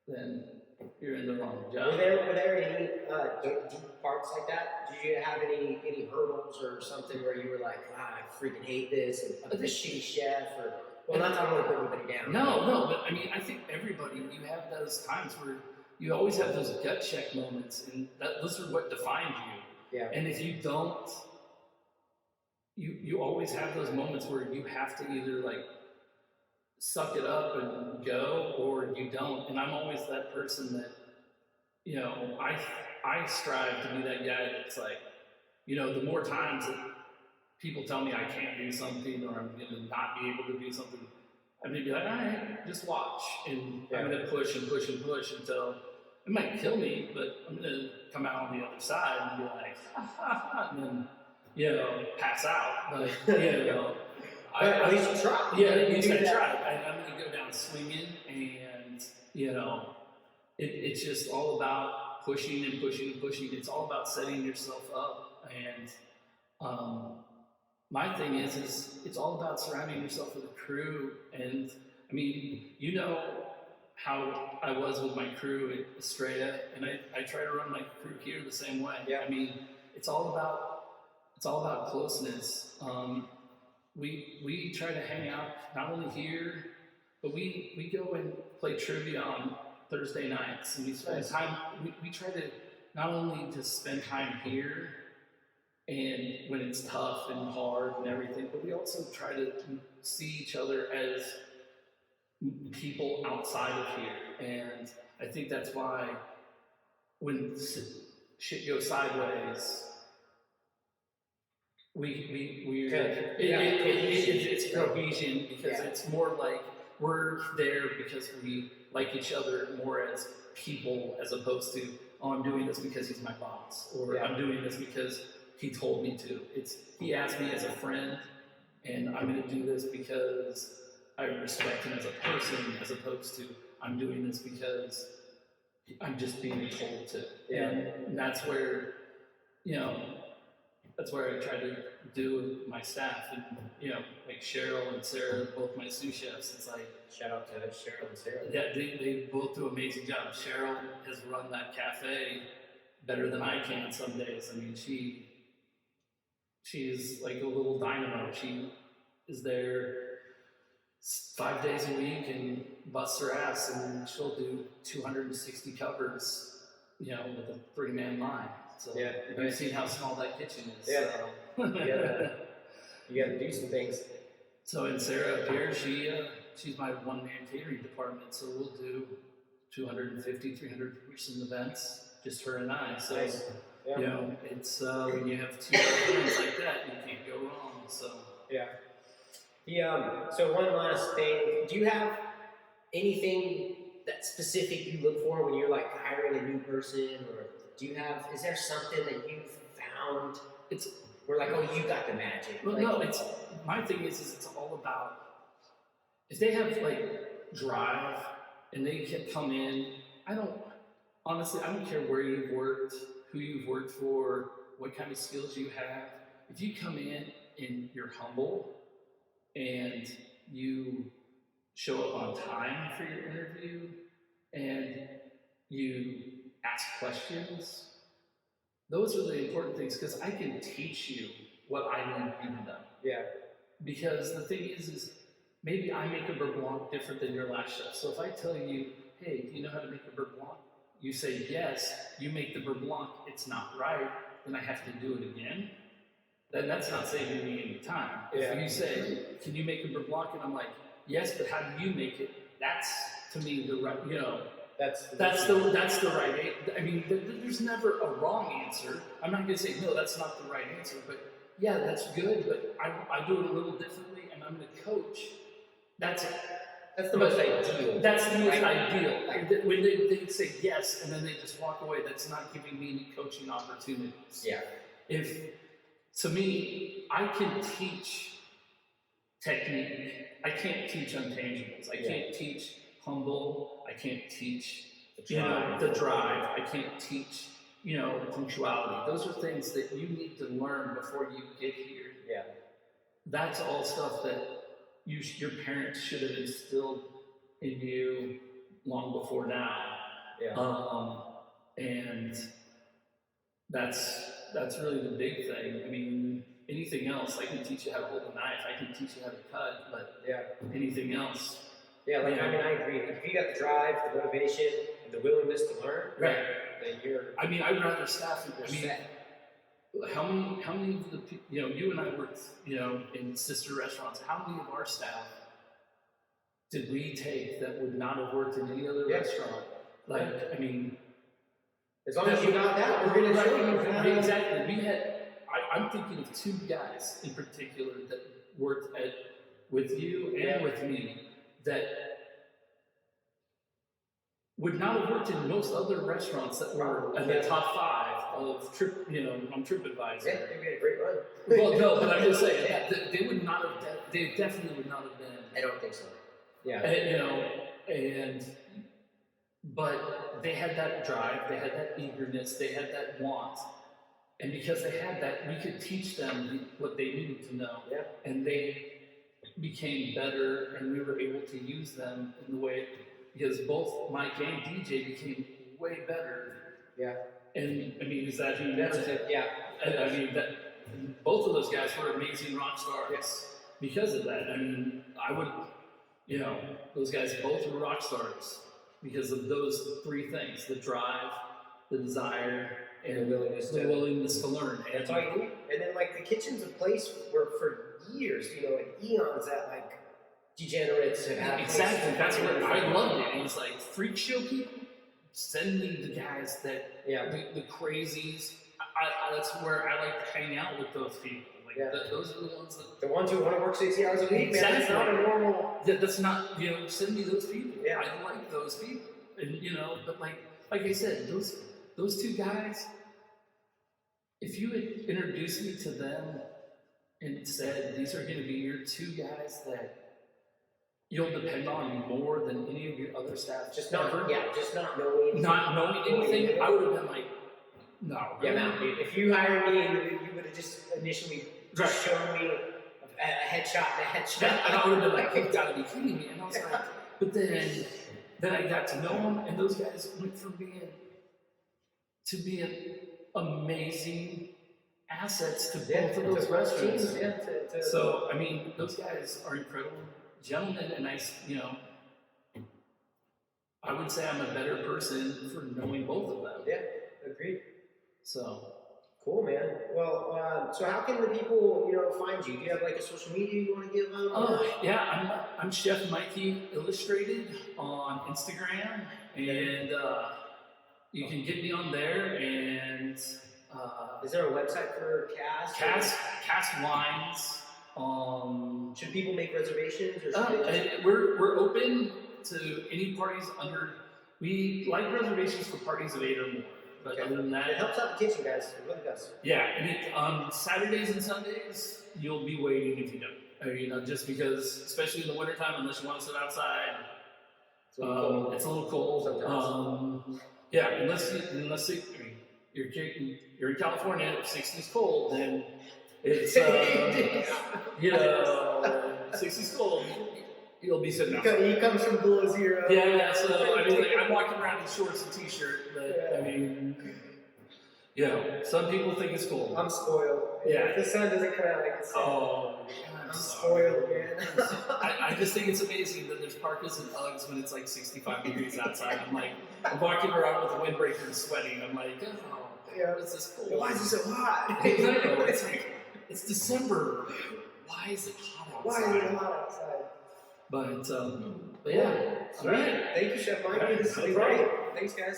then you're in the wrong job. Were there any deep parts like that? Did you have any hurdles or something where you were like, I freaking hate this, and I'm a shitty chef, or well, not talking about putting anybody down. No, but I mean, I think everybody, you have those times where you always have those gut check moments, and those are what define you. Yeah. And if you don't, you always have those moments where you have to either like suck it up and go, or you don't. And I'm always that person that, you know, I strive to be that guy that's like, you know, the more times that people tell me I can't do something or I'm gonna not be able to do something, I'm gonna be like, all right, just watch, and I'm gonna push and push and push until it might kill me, but I'm gonna come out on the other side and be like, ha ha ha, and then, you know, pass out. But you know, at least you try. Yeah, at least I tried. I'm going to go down swinging, and you know, it's just all about pushing and pushing and pushing. It's all about setting yourself up. And my thing is it's all about surrounding yourself with a crew. And I mean, you know how I was with my crew at Estrella, and I try to run my crew here the same way. Yeah. I mean, it's all about closeness. We try to hang out not only here, but we go and play trivia on Thursday nights, and we spend time. We try to not only just spend time here, and when it's tough and hard and everything, but we also try to see each other as people outside of here. And I think that's why when shit goes sideways, it's cohesion, because it's more like we're there because we like each other more as people, as opposed to, oh, I'm doing this because he's my boss, or I'm doing this because he told me to. It's he asked me as a friend, and I'm going to do this because I respect him as a person, as opposed to I'm doing this because I'm just being told to. Yeah. And that's where, you know, that's where I try to do with my staff, and you know, like Cheryl and Sarah, both my sous chefs. It's like shout out to Cheryl and Sarah. Yeah, they both do amazing jobs. Cheryl has run that cafe better than I can some days. I mean, she's like a little dynamo. She is there 5 days a week and busts her ass, and she'll do 260 covers, you know, with a 3-man line. So you've seen how small that kitchen is. Yeah. So. You gotta do some things. So in Sarah up here, she's my one-man catering department. So we'll do 250, 300 person events, just her and I. So you know, it's when you have two friends like that, you can't go wrong. So so one last thing. Do you have anything that specific you look for when you're like hiring a new person, or is there something that you've found? We're like, oh, you got the magic. Well, like, no, my thing is it's all about if they have like drive and they can come in. I don't care where you've worked, who you've worked for, what kind of skills you have. If you come in and you're humble and you show up on time for your interview and you ask questions, those are the important things, because I can teach you what I need you to know. Yeah. Because the thing is maybe I make a beurre blanc different than your last chef. So if I tell you, hey, do you know how to make a beurre blanc? You say yes, you make the beurre blanc, it's not right, then I have to do it again. Then that's not saving me any time. If you say, can you make a beurre blanc? And I'm like, yes, but how do you make it? That's, to me, the right, that's the right. I mean, there's never a wrong answer. I'm not going to say, no, that's not the right answer, but yeah, that's good, but I do it a little differently, and I'm the coach. That's the most ideal. That's the most ideal. When they say yes, and then they just walk away, that's not giving me any coaching opportunities. Yeah. To me, I can teach technique. I can't teach intangibles. I can't teach humble. I can't teach the drive. I can't teach punctuality. Those are things that you need to learn before you get here. Yeah. That's all stuff that your parents should have instilled in you long before now. Yeah. And that's really the big thing. I mean, anything else, I can teach you how to hold a knife, I can teach you how to cut, but anything else. Yeah, I agree. If you got the drive, the motivation, and the willingness to learn, right, then you're. I'd rather staff it. How many of the people, you and I worked, in sister restaurants, how many of our staff did we take that would not have worked in any other restaurant? As long as you got that, we're going to show you. Exactly. I'm thinking of two guys in particular that worked with you and with me that would not have worked in most other restaurants that were in the top 5 of on TripAdvisor. Yeah, they made a great run. Well, no, but I'm just saying that they would not have. They definitely would not have been. I don't think so. Yeah. But they had that drive, they had that eagerness, they had that want. And because they had that, we could teach them what they needed to know. Yeah. And they became better, and we were able to use them in the way, because both Mike and DJ became way better. Yeah. And I mean, is that who? That's it. Yeah. And I mean, both of those guys were amazing rock stars. Yes. Because of that. I mean, those guys both were rock stars because of those 3 things: the drive, the desire, and the willingness to learn. And that's all you need. And then, the kitchen's a place where for years, and eons that, degenerates have had. Exactly. That's what I loved it. It was like, freak show people, send me the guys that, the crazies. That's where I like to hang out with those people. Those are the ones that... The ones who want to work 60 hours a week, exactly. Man, that's not a normal... That's not, send me those people. Yeah. I like those people. And, but like I said, those 2 guys, if you had introduced me to them and said, these are going to be your 2 guys that you'll depend on more than any of your other staff. Just not knowing anything, I would have been like, no. Yeah, no. If you hired me and you would have just initially shown me a headshot and a headshot, and I would have been like, you've got to be kidding me. And I was like, but then I got to know them, and those guys went from being amazing assets to both of those restaurants. So, I mean, those guys are incredible gentlemen, and I would say I'm a better person for knowing both of them. Yeah, agreed. So cool, man. Well, so how can the people, find you? Do you have a social media you want to give them? Yeah, I'm Chef Mikey Illustrated on Instagram, and you can get me on there. And is there a website for Cask Wines? Should people make reservations? Or we're open to any parties under. We like reservations for parties of 8 or more. But Okay. other than that, It helps out the kitchen, guys. It really does. yeah. And on Saturdays and Sundays, you'll be waiting if you don't. Just because, especially in the wintertime, unless you want to sit outside, It's a little cold. it's a little cold. Sometimes. Yeah, unless you're in California, if 60's cold, then it's 60's cold. You'll be sitting outside. He comes from below zero. Yeah, so I'm walking around in shorts and t-shirt, but some people think it's cold. I'm spoiled. Yeah. If the sun doesn't come out like it's I'm spoiled, man. I just think it's amazing that there's parkas and Uggs when it's like 65 degrees outside. I'm walking around with a windbreaker and sweating. I'm like, what's this cold? Why is it so hot? I know. It's like, it's December. Why is it hot outside? Why is it hot outside? But yeah. All right. Thank you, Chef Mike. Right. This has No been problem. great. Thanks, guys.